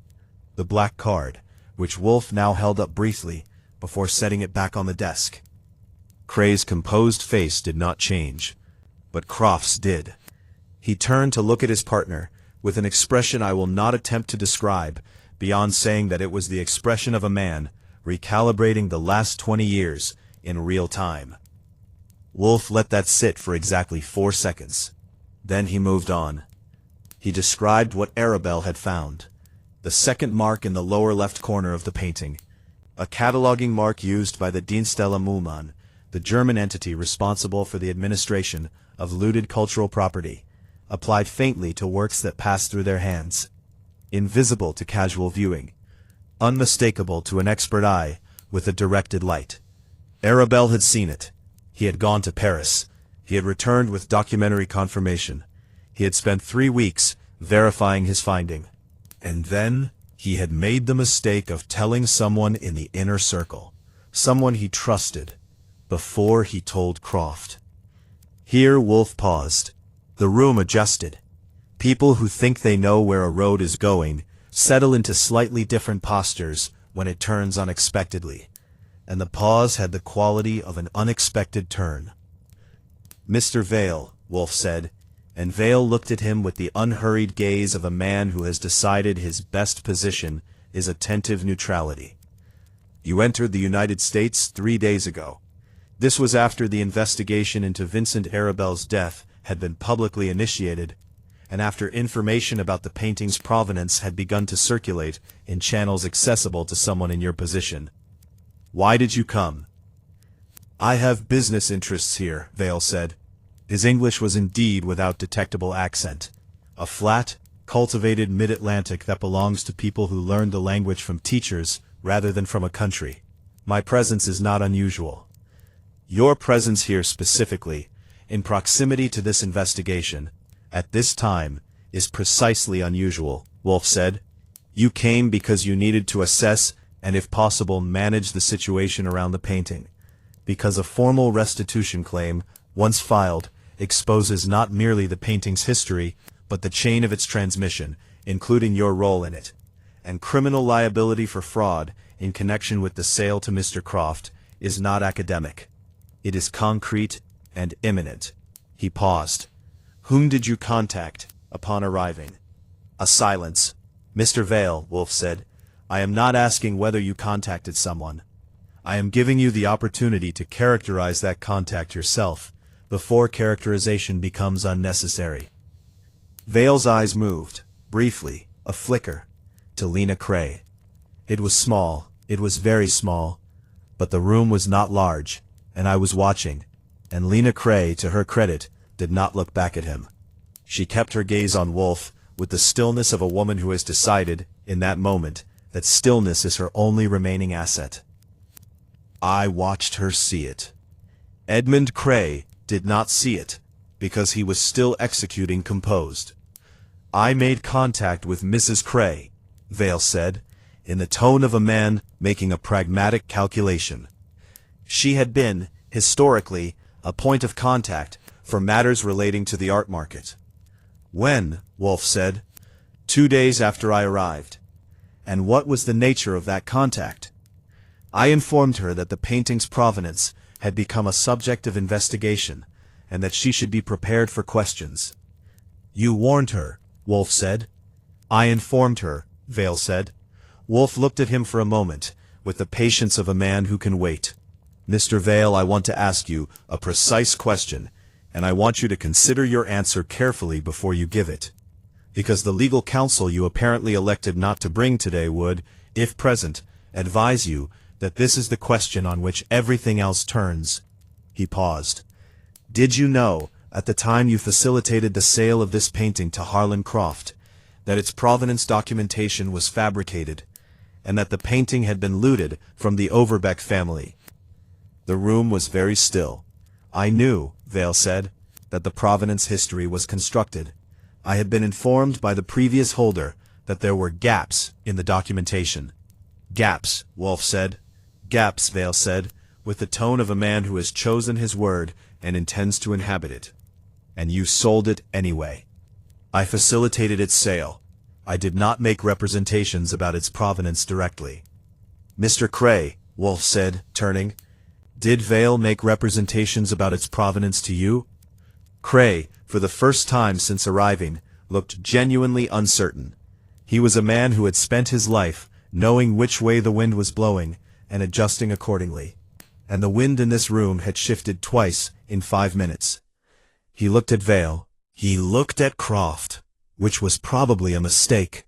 The black card, which Wolfe now held up briefly before setting it back on the desk. Cray's composed face did not change, but Croft's did. He turned to look at his partner, with an expression I will not attempt to describe, beyond saying that it was the expression of a man recalibrating the last 20 years in real time. Wolfe let that sit for exactly 4 seconds. Then he moved on. He described what Arabelle had found. The second mark in the lower left corner of the painting. A cataloging mark used by the Dienststelle Mühlmann, the German entity responsible for the administration of looted cultural property, applied faintly to works that passed through their hands. Invisible to casual viewing. Unmistakable to an expert eye with a directed light. Arabelle had seen it. He had gone to Paris. He had returned with documentary confirmation. He had spent 3 weeks verifying his finding. And then he had made the mistake of telling someone in the inner circle, someone he trusted, before he told Croft. Here Wolfe paused. The room adjusted. People who think they know where a road is going settle into slightly different postures when it turns unexpectedly, and the pause had the quality of an unexpected turn. "Mr. Vale," Wolfe said, and Vale looked at him with the unhurried gaze of a man who has decided his best position is attentive neutrality. "You entered the United States 3 days ago. This was after the investigation into Vincent Arabelle's death had been publicly initiated, and after information about the painting's provenance had begun to circulate in channels accessible to someone in your position. Why did you come?" "I have business interests here," Vale said. His English was indeed without detectable accent, a flat, cultivated mid-Atlantic that belongs to people who learn the language from teachers rather than from a country. "My presence is not unusual. Your presence here specifically, in proximity to this investigation, at this time, is precisely unusual," Wolfe said. "You came because you needed to assess and, if possible, manage the situation around the painting, because a formal restitution claim, once filed, exposes not merely the painting's history, but the chain of its transmission, including your role in it. And criminal liability for fraud, in connection with the sale to Mr. Croft, is not academic. It is concrete and imminent." He paused. "Whom did you contact upon arriving?" A silence. "Mr. Vale," Wolfe said, "I am not asking whether you contacted someone. I am giving you the opportunity to characterize that contact yourself, before characterization becomes unnecessary." Vale's eyes moved, briefly, a flicker, to Lena Cray. It was small, it was very small, but the room was not large, and I was watching, and Lena Cray, to her credit, did not look back at him. She kept her gaze on Wolfe, with the stillness of a woman who has decided, in that moment, that stillness is her only remaining asset. I watched her see it. Edmund Cray did not see it, because he was still executing composed. I made contact with Mrs. Cray, Vale said, in the tone of a man making a pragmatic calculation. She had been, historically, a point of contact for matters relating to the art market. When, Wolfe said, 2 days after I arrived. And what was the nature of that contact? I informed her that the painting's provenance had become a subject of investigation, and that she should be prepared for questions. You warned her, Wolfe said. I informed her, Vale said. Wolfe looked at him for a moment, with the patience of a man who can wait. Mr. Vale, I want to ask you a precise question, and I want you to consider your answer carefully before you give it. Because the legal counsel you apparently elected not to bring today would, if present, advise you that this is the question on which everything else turns. He paused. Did you know, at the time you facilitated the sale of this painting to Harlan Croft, that its provenance documentation was fabricated, and that the painting had been looted from the Overbeck family? The room was very still. I knew, Vale said, that the provenance history was constructed. I had been informed by the previous holder that there were gaps in the documentation. Gaps, Wolfe said. Gaps, Vale said, with the tone of a man who has chosen his word and intends to inhabit it. And you sold it anyway. I facilitated its sale. I did not make representations about its provenance directly. Mr. Cray, Wolfe said, turning, did Vale make representations about its provenance to you? Cray, for the first time since arriving, looked genuinely uncertain. He was a man who had spent his life knowing which way the wind was blowing and adjusting accordingly. And the wind in this room had shifted twice in 5 minutes. He looked at Vale. He looked at Croft, which was probably a mistake,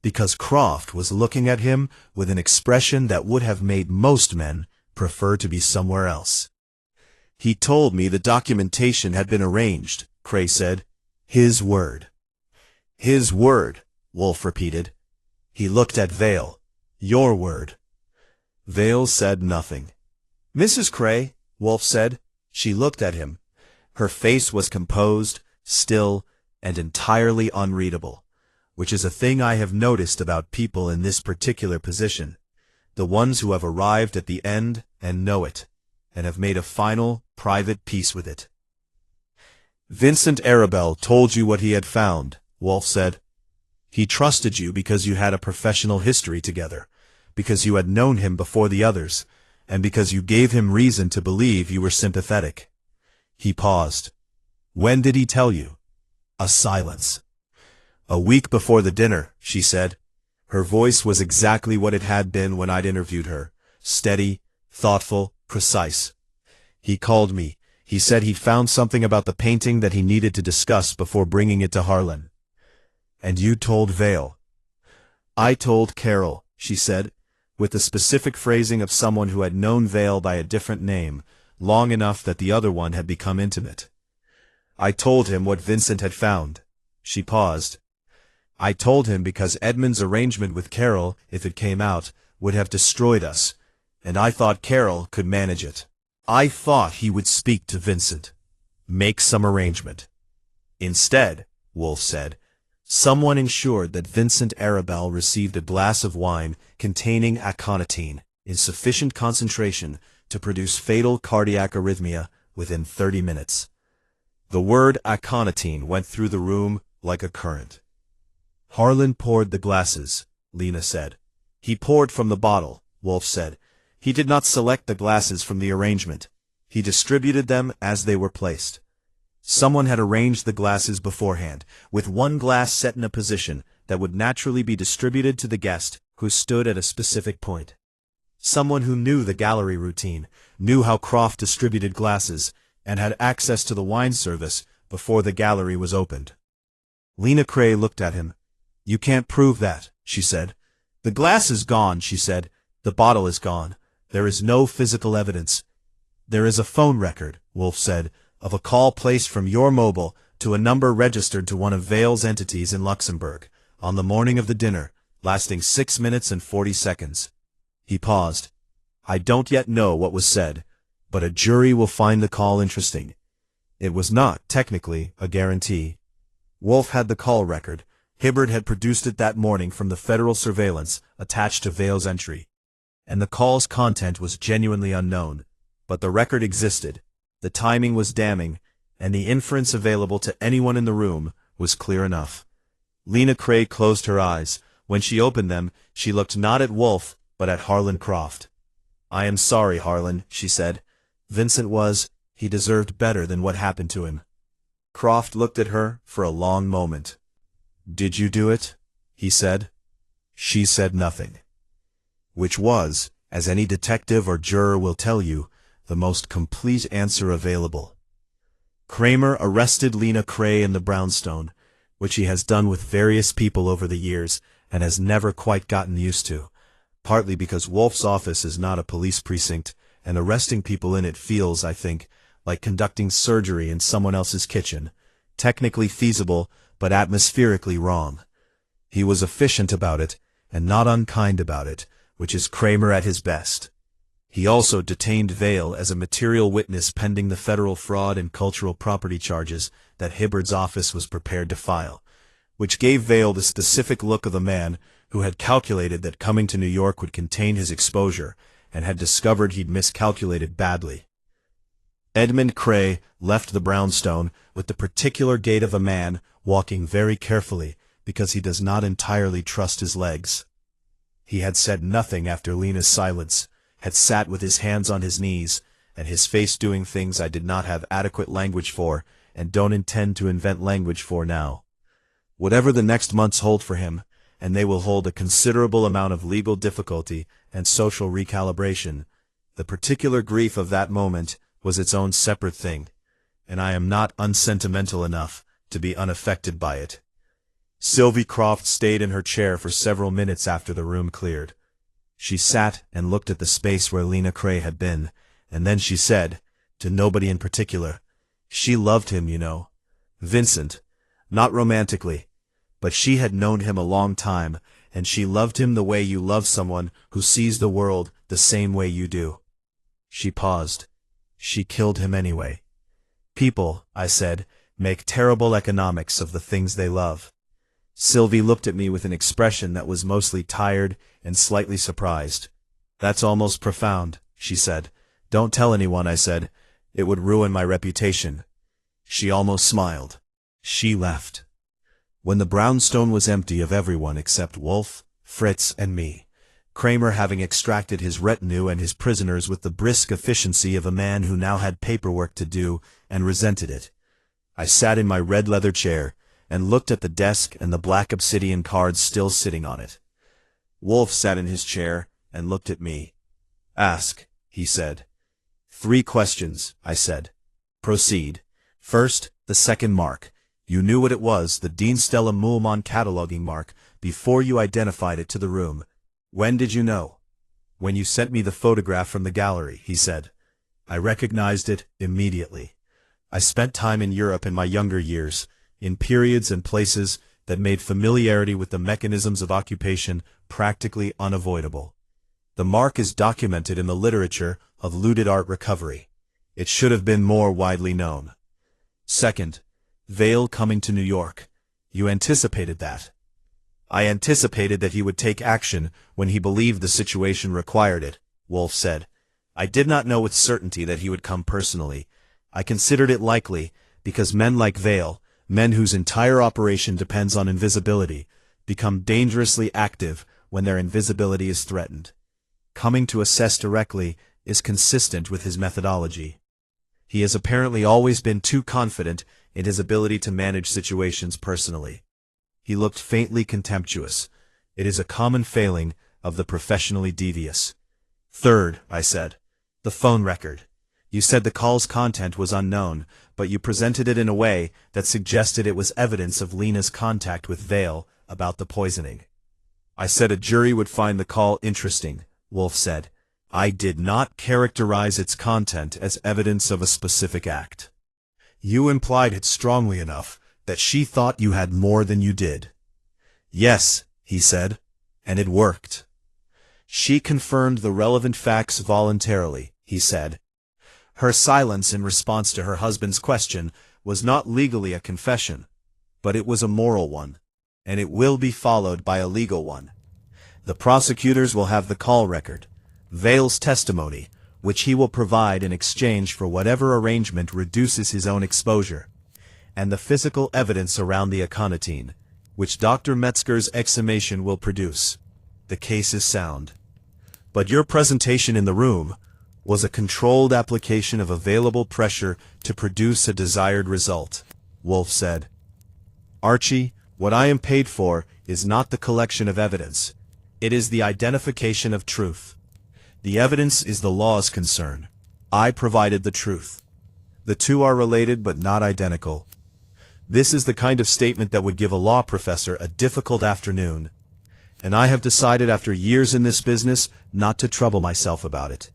because Croft was looking at him with an expression that would have made most men prefer to be somewhere else. He told me the documentation had been arranged, Cray said. His word. His word, Wolfe repeated. He looked at Vale. Your word. Vale said nothing. Mrs. Cray, Wolfe said. She looked at him. Her face was composed, still, and entirely unreadable, which is a thing I have noticed about people in this particular position, the ones who have arrived at the end and know it, and have made a final, private peace with it. Vincent Arabelle told you what he had found, Wolfe said. He trusted you because you had a professional history together, because you had known him before the others, and because you gave him reason to believe you were sympathetic. He paused. When did he tell you? A silence. A week before the dinner, she said. Her voice was exactly what it had been when I'd interviewed her, steady, thoughtful, precise. He called me. He said he'd found something about the painting that he needed to discuss before bringing it to Harlan. And you told Vale. I told Carol, she said, with the specific phrasing of someone who had known Vale by a different name, long enough that the other one had become intimate. I told him what Vincent had found. She paused. I told him because Edmund's arrangement with Carol, if it came out, would have destroyed us, and I thought Carol could manage it. I thought he would speak to Vincent, make some arrangement. Instead, Wolfe said, someone ensured that Vincent Arabelle received a glass of wine containing aconitine in sufficient concentration to produce fatal cardiac arrhythmia within 30 minutes. The word aconitine went through the room like a current. Harlan poured the glasses, Lena said. He poured from the bottle, Wolfe said. He did not select the glasses from the arrangement. He distributed them as they were placed. Someone had arranged the glasses beforehand, with one glass set in a position that would naturally be distributed to the guest who stood at a specific point. Someone who knew the gallery routine, knew how Croft distributed glasses, and had access to the wine service before the gallery was opened. Lena Cray looked at him. You can't prove that, she said. The glass is gone, she said. The bottle is gone. There is no physical evidence. There is a phone record, Wolfe said, of a call placed from your mobile to a number registered to one of Vale's entities in Luxembourg, on the morning of the dinner, lasting 6 minutes and 40 seconds. He paused. I don't yet know what was said, but a jury will find the call interesting. It was not, technically, a guarantee. Wolfe had the call record. Hibbard had produced it that morning from the federal surveillance attached to Vale's entry. And the call's content was genuinely unknown. But the record existed. The timing was damning, and the inference available to anyone in the room was clear enough. Lena Cray closed her eyes. When she opened them, she looked not at Wolfe, but at Harlan Croft. I am sorry, Harlan, she said. Vincent he deserved better than what happened to him. Croft looked at her for a long moment. Did you do it? He said. She said nothing. Which was, as any detective or juror will tell you, the most complete answer available. Kramer arrested Lena Cray in the brownstone, which he has done with various people over the years and has never quite gotten used to, partly because Wolfe's office is not a police precinct, and arresting people in it feels, I think, like conducting surgery in someone else's kitchen, technically feasible, but atmospherically wrong. He was efficient about it, and not unkind about it, which is Kramer at his best. He also detained Vale as a material witness pending the federal fraud and cultural property charges that Hibbard's office was prepared to file, which gave Vale the specific look of a man who had calculated that coming to New York would contain his exposure, and had discovered he'd miscalculated badly. Edmund Cray left the brownstone with the particular gait of a man walking very carefully because he does not entirely trust his legs. He had said nothing after Lena's silence, had sat with his hands on his knees, and his face doing things I did not have adequate language for, and don't intend to invent language for now. Whatever the next months hold for him, and they will hold a considerable amount of legal difficulty and social recalibration, the particular grief of that moment was its own separate thing, and I am not unsentimental enough to be unaffected by it. Sylvie Croft stayed in her chair for several minutes after the room cleared. She sat and looked at the space where Lena Cray had been, and then she said, to nobody in particular, she loved him, you know. Vincent. Not romantically. But she had known him a long time, and she loved him the way you love someone who sees the world the same way you do. She paused. She killed him anyway. People, I said, make terrible economics of the things they love. Sylvie looked at me with an expression that was mostly tired and slightly surprised. That's almost profound, she said. Don't tell anyone, I said. It would ruin my reputation. She almost smiled. She left. When the brownstone was empty of everyone except Wolfe, Fritz, and me, Kramer having extracted his retinue and his prisoners with the brisk efficiency of a man who now had paperwork to do and resented it, I sat in my red leather chair and looked at the desk and the black obsidian cards still sitting on it. Wolfe sat in his chair and looked at me. Ask, he said. 3 questions, I said. Proceed. First, the second mark. You knew what it was, the Dean Stella Moulmon cataloging mark, before you identified it to the room. When did you know? When you sent me the photograph from the gallery, he said. I recognized it immediately. I spent time in Europe in my younger years, in periods and places that made familiarity with the mechanisms of occupation practically unavoidable. The mark is documented in the literature of looted art recovery. It should have been more widely known. Second, Vale coming to New York. You anticipated that. I anticipated that he would take action when he believed the situation required it, Wolfe said. I did not know with certainty that he would come personally. I considered it likely, because men like Vale, men whose entire operation depends on invisibility, become dangerously active when their invisibility is threatened. Coming to assess directly is consistent with his methodology. He has apparently always been too confident in his ability to manage situations personally. He looked faintly contemptuous. It is a common failing of the professionally devious. Third, I said, the phone record. You said the call's content was unknown, but you presented it in a way that suggested it was evidence of Lena's contact with Vale about the poisoning. I said a jury would find the call interesting, Wolfe said. I did not characterize its content as evidence of a specific act. You implied it strongly enough that she thought you had more than you did. Yes, he said, And it worked. She confirmed the relevant facts voluntarily, he said. Her silence in response to her husband's question was not legally a confession, but it was a moral one, and it will be followed by a legal one. The prosecutors will have the call record, Vale's testimony, which he will provide in exchange for whatever arrangement reduces his own exposure, and the physical evidence around the aconitine, which Dr. Metzger's exhumation will produce. The case is sound. But your presentation in the room was a controlled application of available pressure to produce a desired result, Wolfe said. Archie, what I am paid for is not the collection of evidence. It is the identification of truth. The evidence is the law's concern. I provided the truth. The two are related but not identical. This is the kind of statement that would give a law professor a difficult afternoon, and I have decided after years in this business not to trouble myself about it.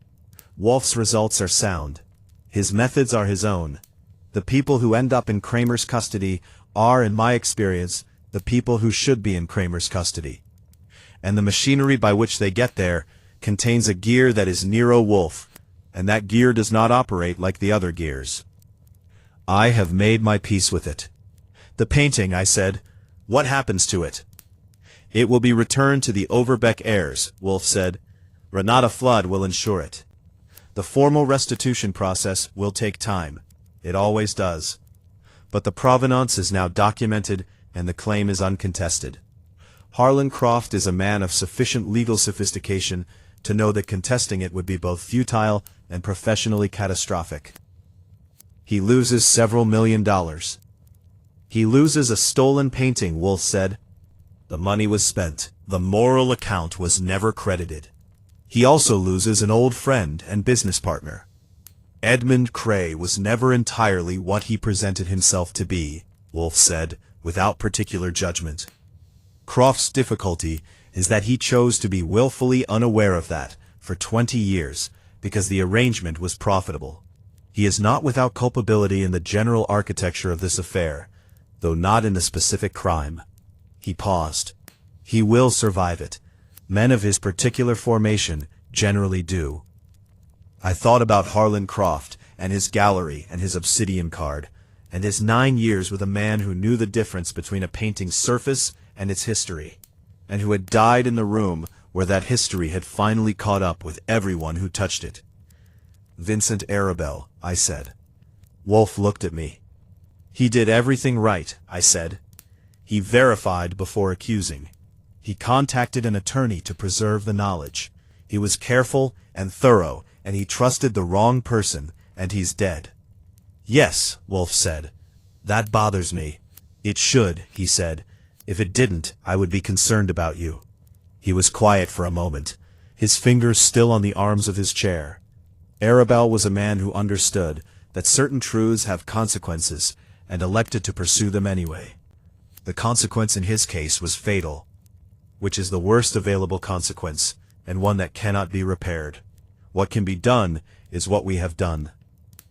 Wolfe's results are sound. His methods are his own. The people who end up in Kramer's custody are, in my experience, the people who should be in Kramer's custody. And the machinery by which they get there contains a gear that is Nero Wolfe, and that gear does not operate like the other gears. I have made my peace with it. The painting, I said, what happens to it? It will be returned to the Overbeck heirs, Wolfe said. Renata Flood will ensure it. The formal restitution process will take time. It always does. But the provenance is now documented and the claim is uncontested. Harlan Croft is a man of sufficient legal sophistication to know that contesting it would be both futile and professionally catastrophic. He loses several $1 million. He loses a stolen painting, Wolfe said. The money was spent. The moral account was never credited. He also loses an old friend and business partner. Edmund Cray was never entirely what he presented himself to be, Wolfe said, without particular judgment. Croft's difficulty is that he chose to be willfully unaware of that for 20 years because the arrangement was profitable. He is not without culpability in the general architecture of this affair, though not in the specific crime. He paused. He will survive it. Men of his particular formation generally do. I thought about Harlan Croft and his gallery and his Obsidian card, and his 9 years with a man who knew the difference between a painting's surface and its history, and who had died in the room where that history had finally caught up with everyone who touched it. Vincent Arabelle, I said. Wolfe looked at me. He did everything right, I said. He verified before accusing. He contacted an attorney to preserve the knowledge. He was careful and thorough, and he trusted the wrong person, and he's dead. Yes, Wolfe said. That bothers me. It should, he said. If it didn't, I would be concerned about you. He was quiet for a moment, his fingers still on the arms of his chair. Arabelle was a man who understood that certain truths have consequences, and elected to pursue them anyway. The consequence in his case was fatal, which is the worst available consequence, and one that cannot be repaired. What can be done is what we have done.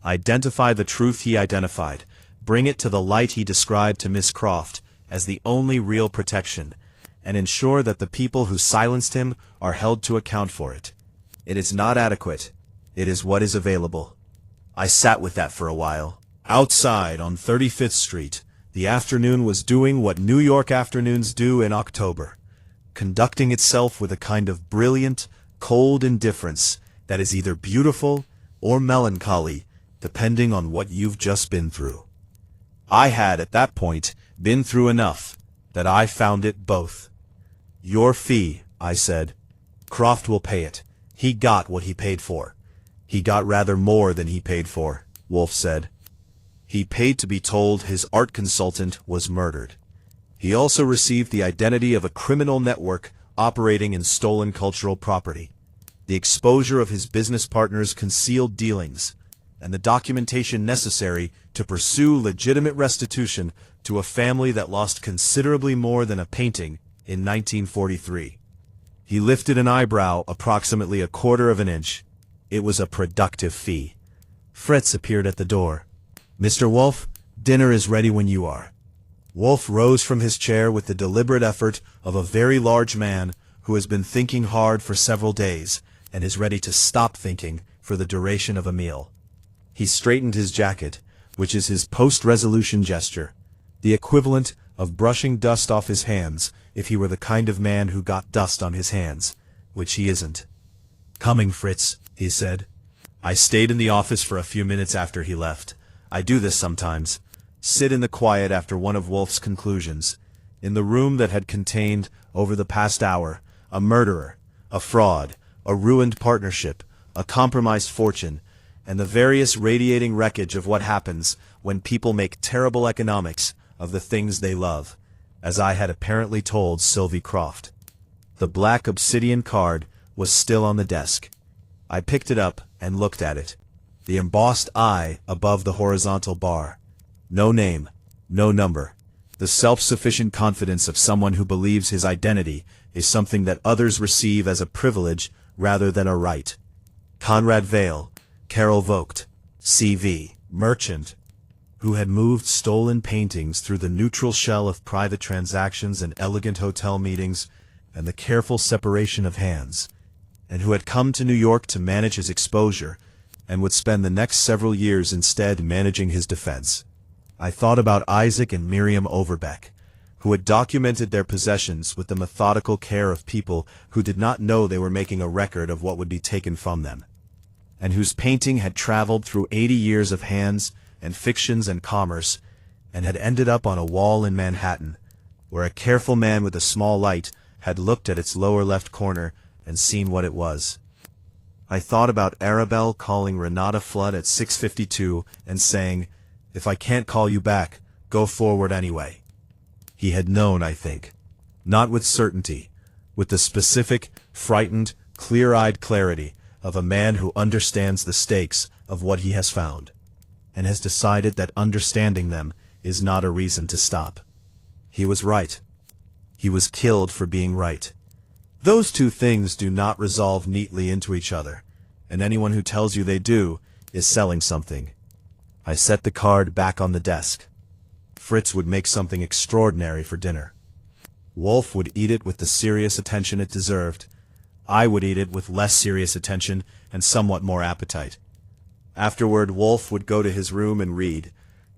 Identify the truth he identified, bring it to the light he described to Miss Croft as the only real protection, and ensure that the people who silenced him are held to account for it. It is not adequate. It is what is available. I sat with that for a while. Outside on 35th Street, the afternoon was doing what New York afternoons do in October, conducting itself with a kind of brilliant, cold indifference that is either beautiful or melancholy, depending on what you've just been through. I had, at that point, been through enough that I found it both. Your fee, I said. Croft will pay it. He got what he paid for. He got rather more than he paid for, Wolfe said. He paid to be told his art consultant was murdered. He also received the identity of a criminal network operating in stolen cultural property, the exposure of his business partner's concealed dealings, and the documentation necessary to pursue legitimate restitution to a family that lost considerably more than a painting in 1943. He lifted an eyebrow approximately 1/4 of an inch. It was a productive fee. Fritz appeared at the door. Mr. Wolfe, dinner is ready when you are. Wolfe rose from his chair with the deliberate effort of a very large man who has been thinking hard for several days and is ready to stop thinking for the duration of a meal. He straightened his jacket, which is his post-resolution gesture, the equivalent of brushing dust off his hands if he were the kind of man who got dust on his hands, which he isn't. "Coming, Fritz," he said. I stayed in the office for a few minutes after he left. I do this sometimes. Sit in the quiet after one of Wolfe's conclusions, in the room that had contained, over the past hour, a murderer, a fraud, a ruined partnership, a compromised fortune, and the various radiating wreckage of what happens when people make terrible economics of the things they love, as I had apparently told Sylvie Croft. The black obsidian card was still on the desk. I picked it up and looked at it. The embossed I above the horizontal bar. No name, no number. The self-sufficient confidence of someone who believes his identity is something that others receive as a privilege rather than a right. Conrad Vale, Carol Vogt, C.V., merchant, who had moved stolen paintings through the neutral shell of private transactions and elegant hotel meetings and the careful separation of hands, and who had come to New York to manage his exposure and would spend the next several years instead managing his defense. I thought about Isaac and Miriam Overbeck, who had documented their possessions with the methodical care of people who did not know they were making a record of what would be taken from them, and whose painting had traveled through 80 years of hands and fictions and commerce, and had ended up on a wall in Manhattan, where a careful man with a small light had looked at its lower left corner and seen what it was. I thought about Arabelle calling Renata Flood at 6:52 and saying, "If I can't call you back, go forward anyway." He had known, I think. Not with certainty, with the specific, frightened, clear-eyed clarity of a man who understands the stakes of what he has found, and has decided that understanding them is not a reason to stop. He was right. He was killed for being right. Those two things do not resolve neatly into each other, and anyone who tells you they do is selling something. I set the card back on the desk. Fritz would make something extraordinary for dinner. Wolfe would eat it with the serious attention it deserved. I would eat it with less serious attention and somewhat more appetite. Afterward, Wolfe would go to his room and read,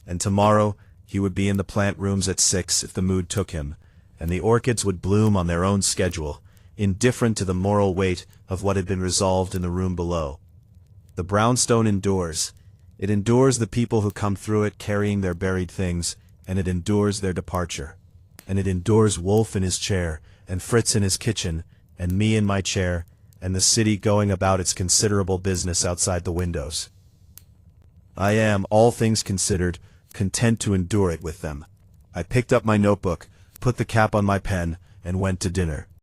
and tomorrow he would be in the plant rooms at 6 if the mood took him, and the orchids would bloom on their own schedule, indifferent to the moral weight of what had been resolved in the room below. The brownstone endures. It endures the people who come through it carrying their buried things, and it endures their departure. And it endures Wolfe in his chair, and Fritz in his kitchen, and me in my chair, and the city going about its considerable business outside the windows. I am, all things considered, content to endure it with them. I picked up my notebook, put the cap on my pen, and went to dinner.